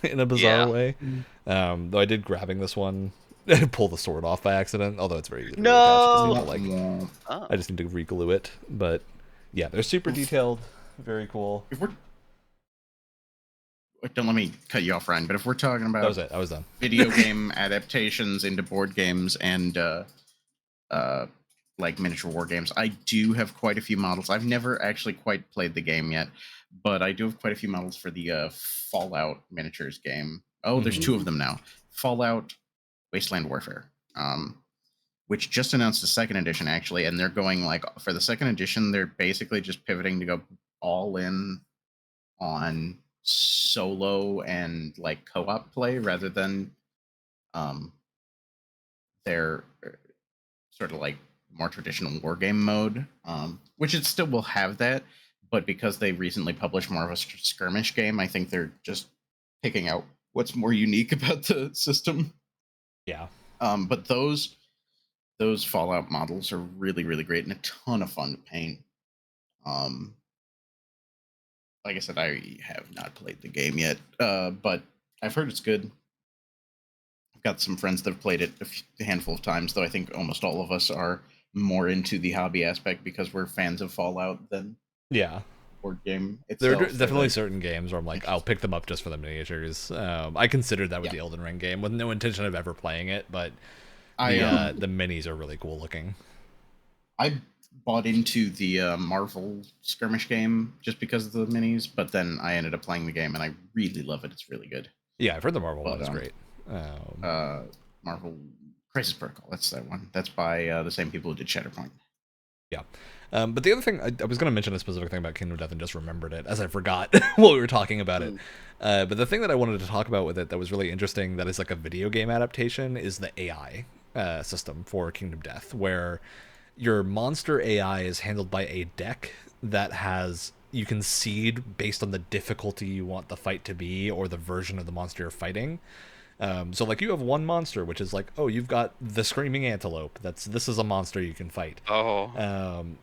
in a bizarre way. Though I did grabbing this one, pull the sword off by accident. Although it's very easy to reattach. I just need to reglue it. But yeah, they're super detailed, very cool. If we're don't let me cut you off, Ryan. But if we're talking about that was it, I was done. Video game adaptations into board games and like miniature war games, I do have quite a few models. I've never actually quite played the game yet, but I do have quite a few models for the Fallout miniatures game. Oh, there's 2 of them now. Fallout Wasteland Warfare, which just announced the 2nd edition actually, and they're going like for the 2nd edition, they're basically just pivoting to go all in on solo and like co-op play rather than their sort of like more traditional war game mode, which it still will have that, but because they recently published more of a skirmish game, I think they're just picking out what's more unique about the system. Yeah. But those Fallout models are really great and a ton of fun to paint. Like I said, I have not played the game yet, but I've heard it's good. I've got some friends that have played it a handful of times, though I think almost all of us are more into the hobby aspect because we're fans of Fallout than Yeah. board game There are itself. definitely certain games where I'm like, I'll pick them up just for the miniatures. I considered that with the Yeah. Elden Ring game, with no intention of ever playing it, but I the minis are really cool looking. I bought into the Marvel skirmish game just because of the minis, but then I ended up playing the game and I really love it. It's really good. Yeah, I've heard the Marvel one But, is great. Marvel Crisis Protocol. That's that one. That's by the same people who did Shatterpoint. Yeah. But the other thing, I was going to mention a specific thing about Kingdom Death and just remembered it as I forgot while we were talking about it. But the thing that I wanted to talk about with it that was really interesting that is like a video game adaptation is the AI system for Kingdom Death, where your monster AI is handled by a deck that has, you can seed based on the difficulty you want the fight to be or the version of the monster you're fighting. So like you have one monster, which is like, oh, you've got the screaming antelope. This is a monster you can fight.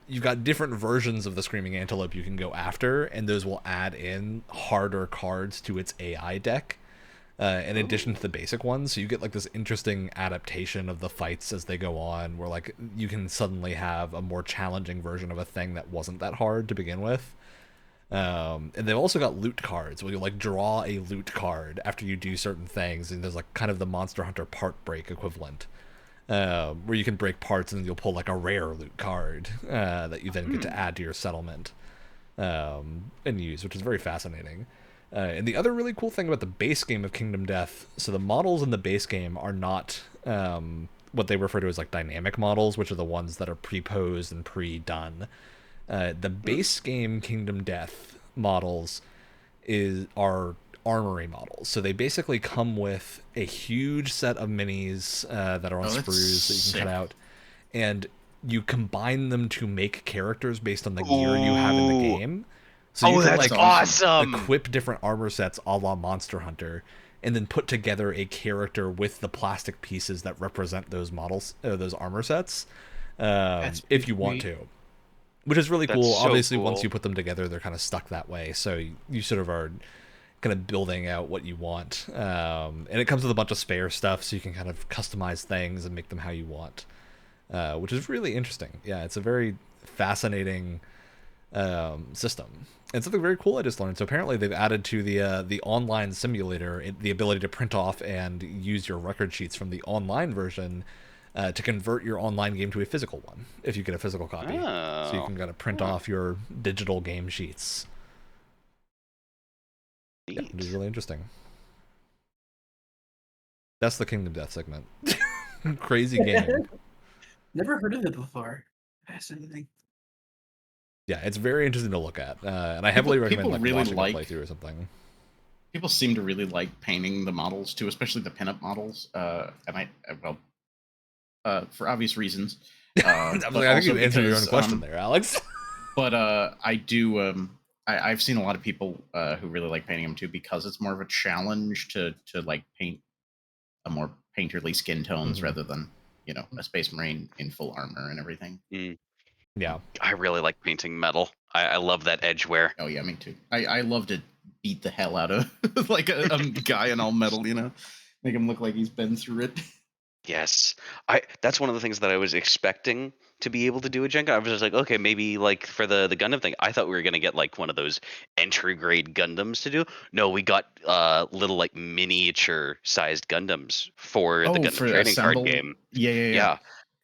You've got different versions of the screaming antelope you can go after, and those will add in harder cards to its AI deck. In addition to the basic ones, so you get like this interesting adaptation of the fights as they go on, where like you can suddenly have a more challenging version of a thing that wasn't that hard to begin with. And they've also got loot cards where you like draw a loot card after you do certain things, and there's like kind of the Monster Hunter part break equivalent, where you can break parts and you'll pull like a rare loot card that you then get to add to your settlement and use, which is very fascinating. And the other really cool thing about the base game of Kingdom Death, so the models in the base game are not what they refer to as like dynamic models, which are the ones that are pre-posed and pre-done. The base game Kingdom Death models are armory models. So they basically come with a huge set of minis that are on sprues that you can cut out, and you combine them to make characters based on the gear you have in the game. So you can that's like awesome. equip different armor sets a la Monster Hunter, and then put together a character with the plastic pieces that represent those models, those armor sets, if you want to. Which is really cool. So Obviously, cool. once you put them together, they're kind of stuck that way. So you sort of are kind of building out what you want. And it comes with a bunch of spare stuff, so you can kind of customize things and make them how you want, which is really interesting. Yeah, it's a very fascinating system. And something very cool I just learned. So apparently they've added to the online simulator the ability to print off and use your record sheets from the online version to convert your online game to a physical one, if you get a physical copy. So you can kind of print off your digital game sheets. Yeah, it is really interesting. That's the Kingdom Death segment. Crazy game. Never heard of it before. Fascinating. Yeah, it's very interesting to look at, and I heavily recommend like really watching like a playthrough or something. People seem to really like painting the models too, especially the pinup models. And for obvious reasons. I think you answered your own question there, Alex. But I do. I've seen a lot of people who really like painting them too, because it's more of a challenge to like paint a more painterly skin tones rather than a Space Marine in full armor and everything. Yeah, I really like painting metal. I love that edge wear. Oh yeah, me too. I love to beat the hell out of like a guy in all metal, make him look like he's been through it. Yes, that's one of the things that I was expecting to be able to do at Gen Con. I was just like, okay, maybe like for the Gundam thing, I thought we were gonna get like one of those entry grade Gundams to do. No, we got little like miniature sized Gundams for the Gundam trading card game. Yeah.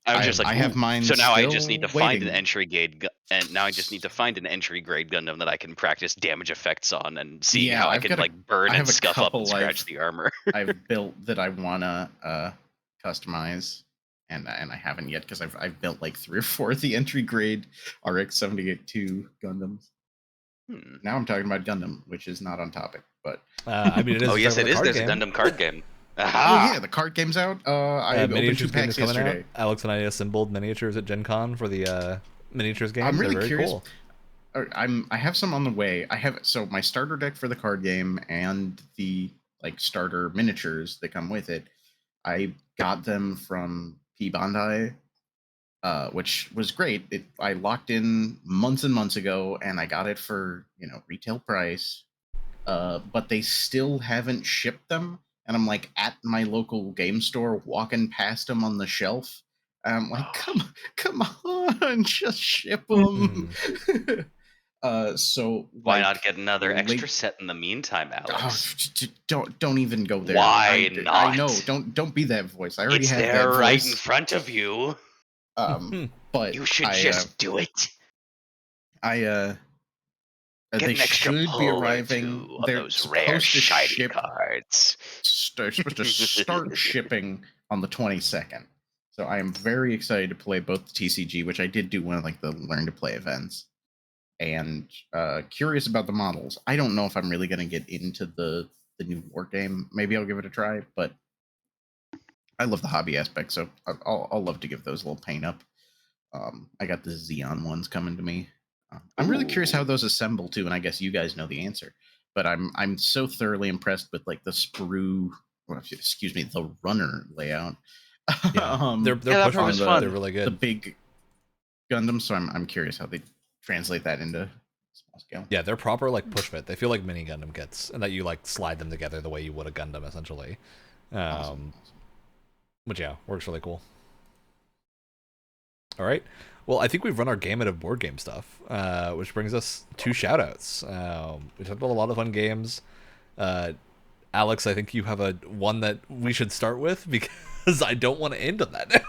I was just like, I have "Ooh." mine. So now I just need to find an waiting. entry grade, and now I just need to find an entry grade Gundam that I can practice damage effects on and see how I can like burn and scuff up and scratch the armor. I've built that I wanna customize, and I haven't yet because I've built like 3 or 4 of the entry grade RX-78-2 Gundams. Now I'm talking about Gundam, which is not on topic, but I mean, it is. Oh yes, it is. There's game. a Gundam card game. Oh yeah, the card game's out. I opened 2 packs yesterday. Alex and I assembled miniatures at Gen Con for the miniatures game. I'm really very curious. Cool. I have some on the way. So my starter deck for the card game and the like starter miniatures that come with it, I got them from P Bandai, which was great. I locked in months and months ago, and I got it for retail price. But they still haven't shipped them. and I'm like at my local game store, walking past them on the shelf. And I'm like, come on, just ship them. So Why like, not get another extra late- set in the meantime, Alex? don't even go there. Why I know. not? Don't be that voice. I already It's have there that right voice. in front of you. But You should just do it. Get they an extra should be pull or arriving. two on They're those rare supposed to shiny ship. cards. They're supposed to start shipping on the 22nd. So I am very excited to play both the TCG, which I did do one of like the Learn to Play events, and curious about the models. I don't know if I'm really going to get into the new war game. Maybe I'll give it a try, but I love the hobby aspect, so I'll love to give those a little paint up. I got the Xeon ones coming to me. I'm really curious how those assemble too, and I guess you guys know the answer. But I'm so thoroughly impressed with like the sprue, excuse me, the runner layout. Yeah, they're that part was fun. They're really good. The big Gundam, so I'm curious how they translate that into small scale. Yeah, they're proper like push fit. They feel like mini Gundam kits, and that you like slide them together the way you would a Gundam essentially. Awesome. Which yeah, works really cool. All right. Well, I think we've run our gamut of board game stuff, which brings us to shoutouts. We talked about a lot of fun games. Alex, I think you have one that we should start with because I don't want to end on that.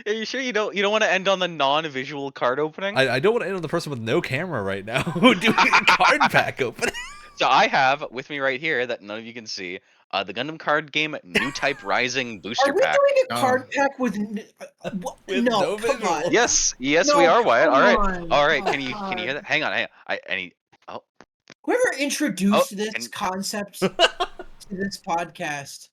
Are you sure you don't want to end on the non-visual card opening? I don't want to end on the person with no camera right now doing a card pack opening. So I have with me right here that none of you can see the Gundam card game New Type Rising booster Are we pack. doing a card pack with? With no, no come visual. on. Yes, No, we are, Wyatt. come All right. on. Can you hear that? Hang on. Whoever introduced this and- concept to this podcast,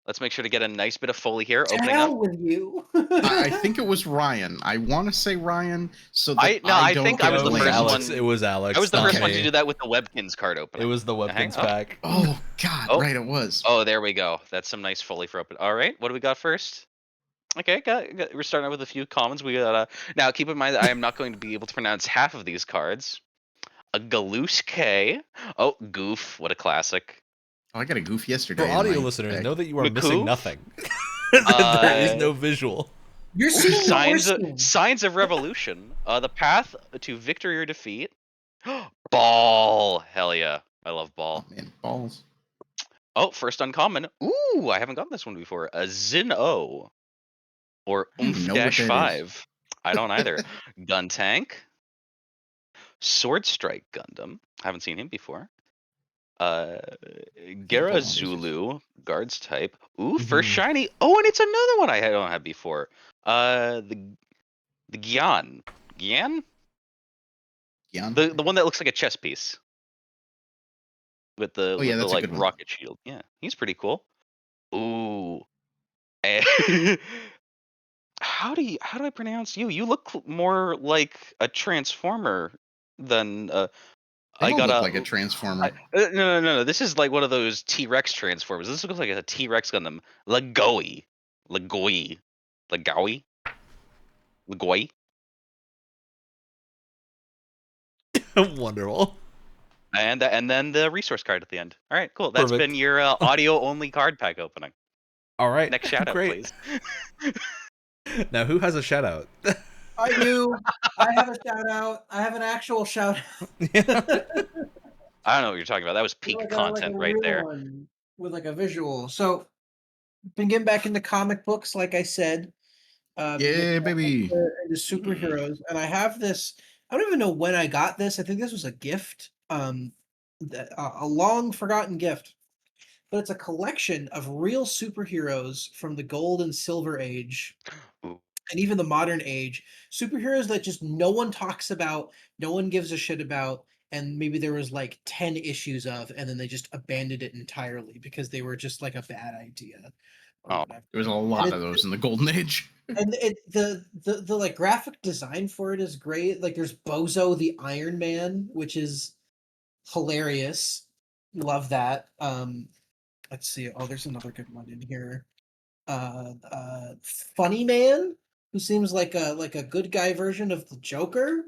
Let's make sure to get a nice bit of Foley here. to Opening hell up. with you. I think it was Ryan. I want to say Ryan, so that I don't think get I was the blamed. first Alex. one. It was Alex. I was the not first one me. to do that with the Webkins card opening. It was the Webkins pack. Oh God! Oh. Right, it was. Oh, there we go. That's some nice Foley for open. All right, what do we got first? Okay, we're starting out with a few commons. We got now. Keep in mind that I am not going to be able to pronounce half of these cards. A Galoose K. Oh, Goof. What a classic. Oh, I got a goof yesterday. For in audio my listeners, bag. know that you are McCoo? missing nothing. There is no visual. You're seeing Signs of Revolution. The path to victory or defeat. Ball. Hell yeah. I love Ball. Oh, man, balls. Oh, first uncommon. Ooh, I haven't gotten this one before. A Zin-O. Or I don't know what that is. Oomph-5. I don't either. Gun Tank. Sword Strike Gundam. Haven't seen him before. Gera Zulu. Guards type. Ooh, first shiny. Oh, and it's another one I don't have before. The Gyan. Gyan? Gyan? The one that looks like a chess piece. With the, yeah, with the that's a like good one. rocket shield. Yeah, he's pretty cool. Ooh. How do I pronounce you? You look more like a transformer than They I all got look like a transformer. no. This is like one of those T-Rex transformers. This looks like a T-Rex Gundam. Lagoi. Wonderful. And then the resource card at the end. All right, cool. That's Perfect. been your audio only card pack opening. All right. Next shout out, Great. please. Now, who has a shout out? I do. I have a shout out. I have an actual shout out. I don't know what you're talking about. That was peak content right there. With like a visual. So, been getting back into comic books, like I said. Yeah, baby. Into superheroes, and I have this. I don't even know when I got this. I think this was a gift, a long forgotten gift, but it's a collection of real superheroes from the Gold and Silver Age, Ooh. and even the modern age. Superheroes that just no one talks about, no one gives a shit about, and maybe there was like 10 issues of, and then they just abandoned it entirely because they were just like a bad idea. Or whatever. There was a lot of those in the Golden Age. And the like graphic design for it is great. Like there's Bozo the Iron Man, which is hilarious. Love that. Let's see. Oh, there's another good one in here. Funny Man, who seems like a good guy version of the Joker,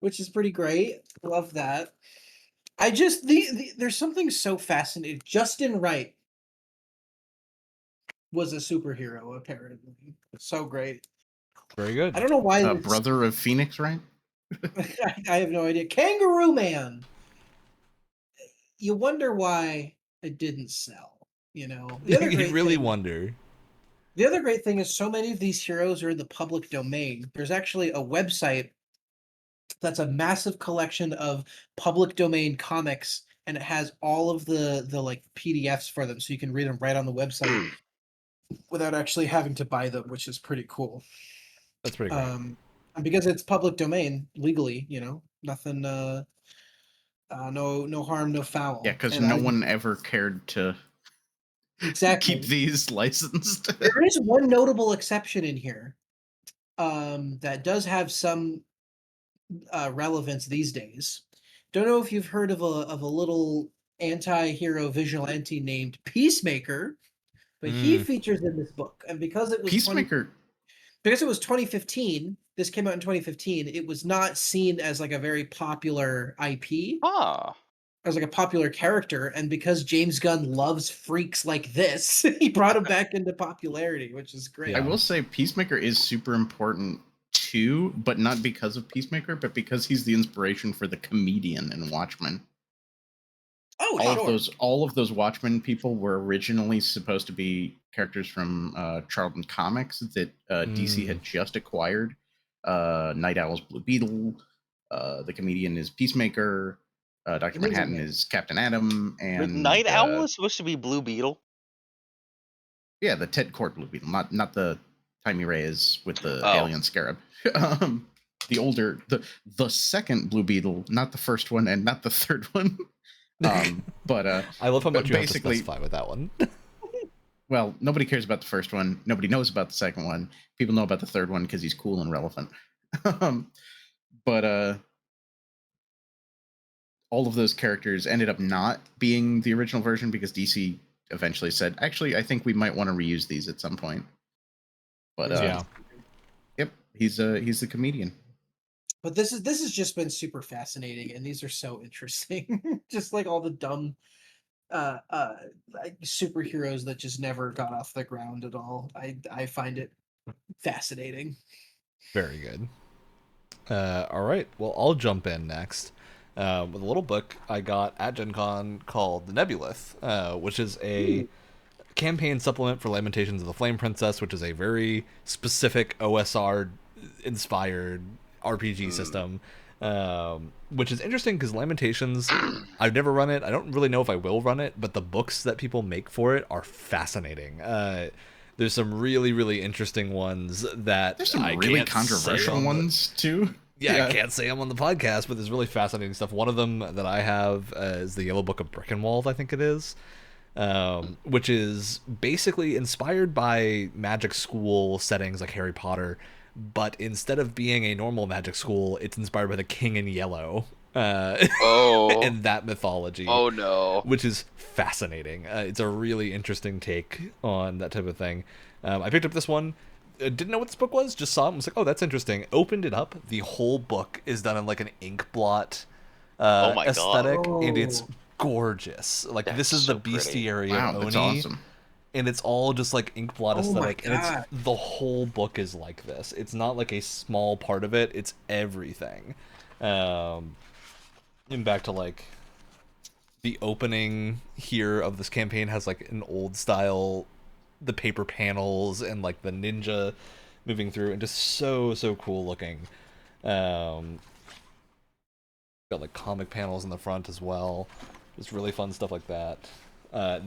which is pretty great. Love that. I just there's something so fascinating. Justin Wright was a superhero, apparently. So great. Very good. I don't know why. Brother of Phoenix, right? I have no idea. Kangaroo Man. You wonder why it didn't sell. You know, the other You great really thing. wonder. The other great thing is so many of these heroes are in the public domain. There's actually a website that's a massive collection of public domain comics, and it has all of the like PDFs for them, so you can read them right on the website without actually having to buy them, which is pretty cool. That's pretty great. And because it's public domain legally, you know, nothing, no harm, no foul. Yeah, because And no one ever cared to exactly keep these licensed. there is one notable exception in here, that does have some relevance these days. Don't know if you've heard of a little anti-hero vigilante named Peacemaker, but he features in this book, and because it was Peacemaker. because it was 2015, this came out in 2015, it was not seen as like a very popular IP, Ah. as like a popular character, and because James Gunn loves freaks like this, he brought him back into popularity, which is great. I will say Peacemaker is super important too, but not because of Peacemaker, but because he's the inspiration for the comedian in Watchmen. Oh, All of those Watchmen people were originally supposed to be characters from Charlton Comics that DC had just acquired. Night Owl's Blue Beetle. The comedian is Peacemaker. Dr. Manhattan is Captain Atom. And Night Owl was supposed to be Blue Beetle? Yeah, the Ted Kord Blue Beetle, not the Timey Reyes with the alien scarab. The second Blue Beetle, not the first one and not the third one. But I love how much you have to basically specify with that one. Well, nobody cares about the first one. Nobody knows about the second one. People know about the third one because he's cool and relevant. But all of those characters ended up not being the original version because DC eventually said, actually, I think we might want to reuse these at some point. But yep, he's the comedian. But this has just been super fascinating, and these are so interesting. Just like all the dumb like superheroes that just never got off the ground at all. I find it fascinating. Very good. All right, well, I'll jump in next with a little book I got at Gen Con called The Nebulith, which is a campaign supplement for Lamentations of the Flame Princess, which is a very specific OSR-inspired RPG system, which is interesting because Lamentations, I've never run it. I don't really know if I will run it, but the books that people make for it are fascinating. There's some really, really interesting ones that there's some really controversial ones too. Yeah, I can't say them on the podcast, but there's really fascinating stuff. One of them that I have is the Yellow Book of Brickenwald, I think it is, which is basically inspired by magic school settings like Harry Potter, but instead of being a normal magic school, it's inspired by the King in Yellow. In that mythology. Oh no. Which is fascinating. It's a really interesting take on that type of thing. I picked up this one. Didn't know what this book was, just saw it and was like, oh, that's interesting. Opened it up. The whole book is done in like an ink blot aesthetic, and it's gorgeous. Like, That's this is so the bestiary of Oni. That's awesome. And it's all just like ink blot aesthetic, and God. it's the whole book is like this. It's not like a small part of it; it's everything. And back to like the opening here of this campaign has like an old style, the paper panels and like the ninja moving through, and just so cool looking. Got like comic panels in the front as well. Just really fun stuff like that.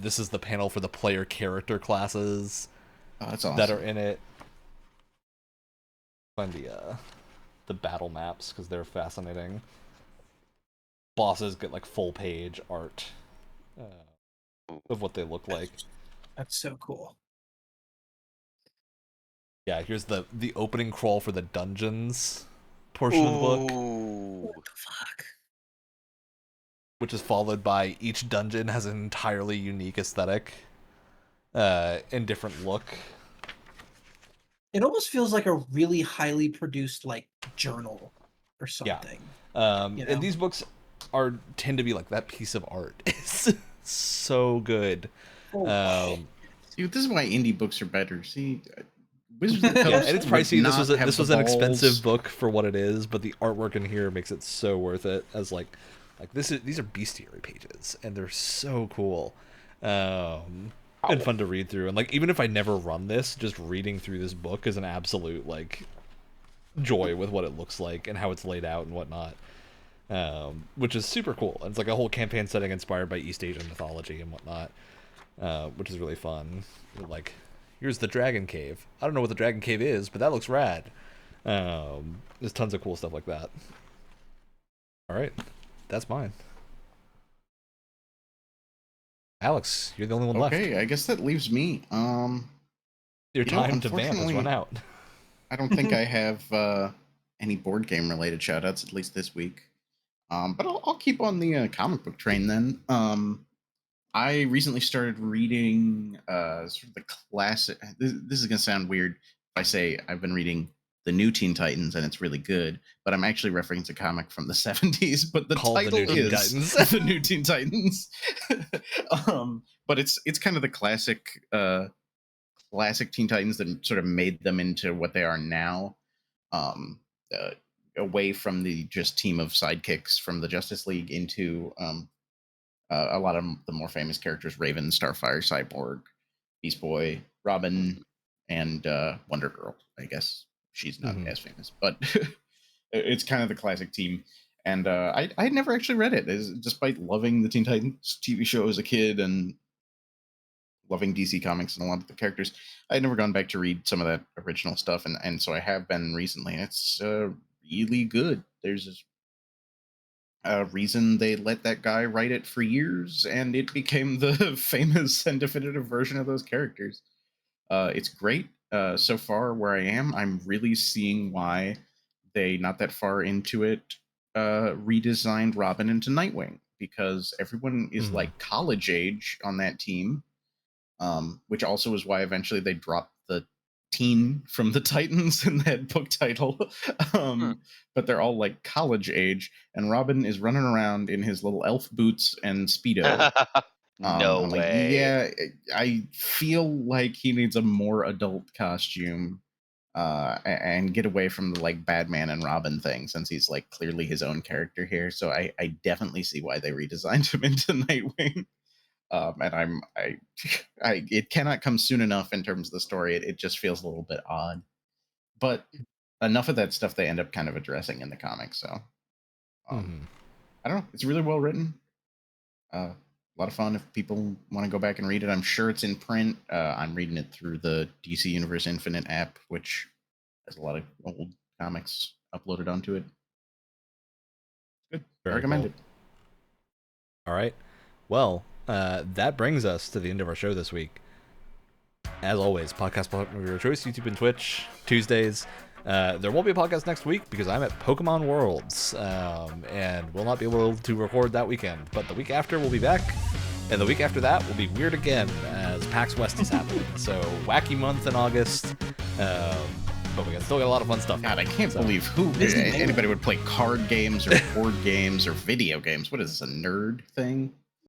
This is the panel for the player character classes that's awesome. that are in it. Find the battle maps because they're fascinating. Bosses get like full page art of what they look like. That's so cool. Yeah, here's the opening crawl for the dungeons portion of the book. What the fuck? Which is followed by each dungeon has an entirely unique aesthetic and different look. It almost feels like a really highly produced like journal or something. And these books tend to be like that piece of art is so good. See, this is why indie books are better. See, Wizards of the Coast. Yeah, and it's pricey. This was an expensive balls. book for what it is, but the artwork in here makes it so worth it. As like these are bestiary pages, and they're so cool, and fun to read through. And like even if I never run this, just reading through this book is an absolute like joy with what it looks like and how it's laid out and whatnot. Which is super cool. It's like a whole campaign setting inspired by East Asian mythology and whatnot, which is really fun. Like, here's the Dragon Cave. I don't know what the Dragon Cave is, but that looks rad. There's tons of cool stuff like that. All right, that's mine. Alex, you're the only one left. Okay, I guess that leaves me. Your time to vamp has run out. I don't think I have any board game related shoutouts, at least this week. But I'll keep on the comic book train then. I recently started reading sort of the classic. This is going to sound weird if I say I've been reading the New Teen Titans and it's really good, but I'm actually referencing a comic from the 70s. But the title is The New Teen Titans. But it's kind of the classic Teen Titans that sort of made them into what they are now. Away from the just team of sidekicks from the Justice League into a lot of the more famous characters: Raven, Starfire, Cyborg, Beast Boy, Robin, and Wonder Girl. I guess she's not as famous, but it's kind of the classic team. And I had never actually read it, despite loving the Teen Titans TV show as a kid and loving DC Comics and a lot of the characters. I had never gone back to read some of that original stuff, and so I have been recently. And it's really good. There's a reason they let that guy write it for years, and it became the famous and definitive version of those characters. It's great. So far, where I am, I'm really seeing why they, not that far into it, redesigned Robin into Nightwing, because everyone is like college age on that team, which also is why eventually they dropped the teen from the Titans in that book title. But they're all like college age, and Robin is running around in his little elf boots and Speedo. No way. Like, yeah, I feel like he needs a more adult costume and get away from the like Batman and Robin thing, since he's like clearly his own character here. So I definitely see why they redesigned him into Nightwing. And it cannot come soon enough in terms of the story. It just feels a little bit odd, but enough of that stuff they end up kind of addressing in the comics. So I don't know. It's really well written. A lot of fun if people want to go back and read it. I'm sure it's in print. I'm reading it through the DC Universe Infinite app, which has a lot of old comics uploaded onto it. Good. I recommend it. All right. Well, that brings us to the end of our show this week. As always, podcast platform of your choice, YouTube and Twitch, Tuesdays. There won't be a podcast next week because I'm at Pokemon Worlds, and we'll not be able to record that weekend. But the week after, we'll be back, and the week after that will be weird again as PAX West is happening. So wacky month in August, but we still got a lot of fun stuff. God, I can't believe anybody would play card games or board games or video games. What is this, a nerd thing?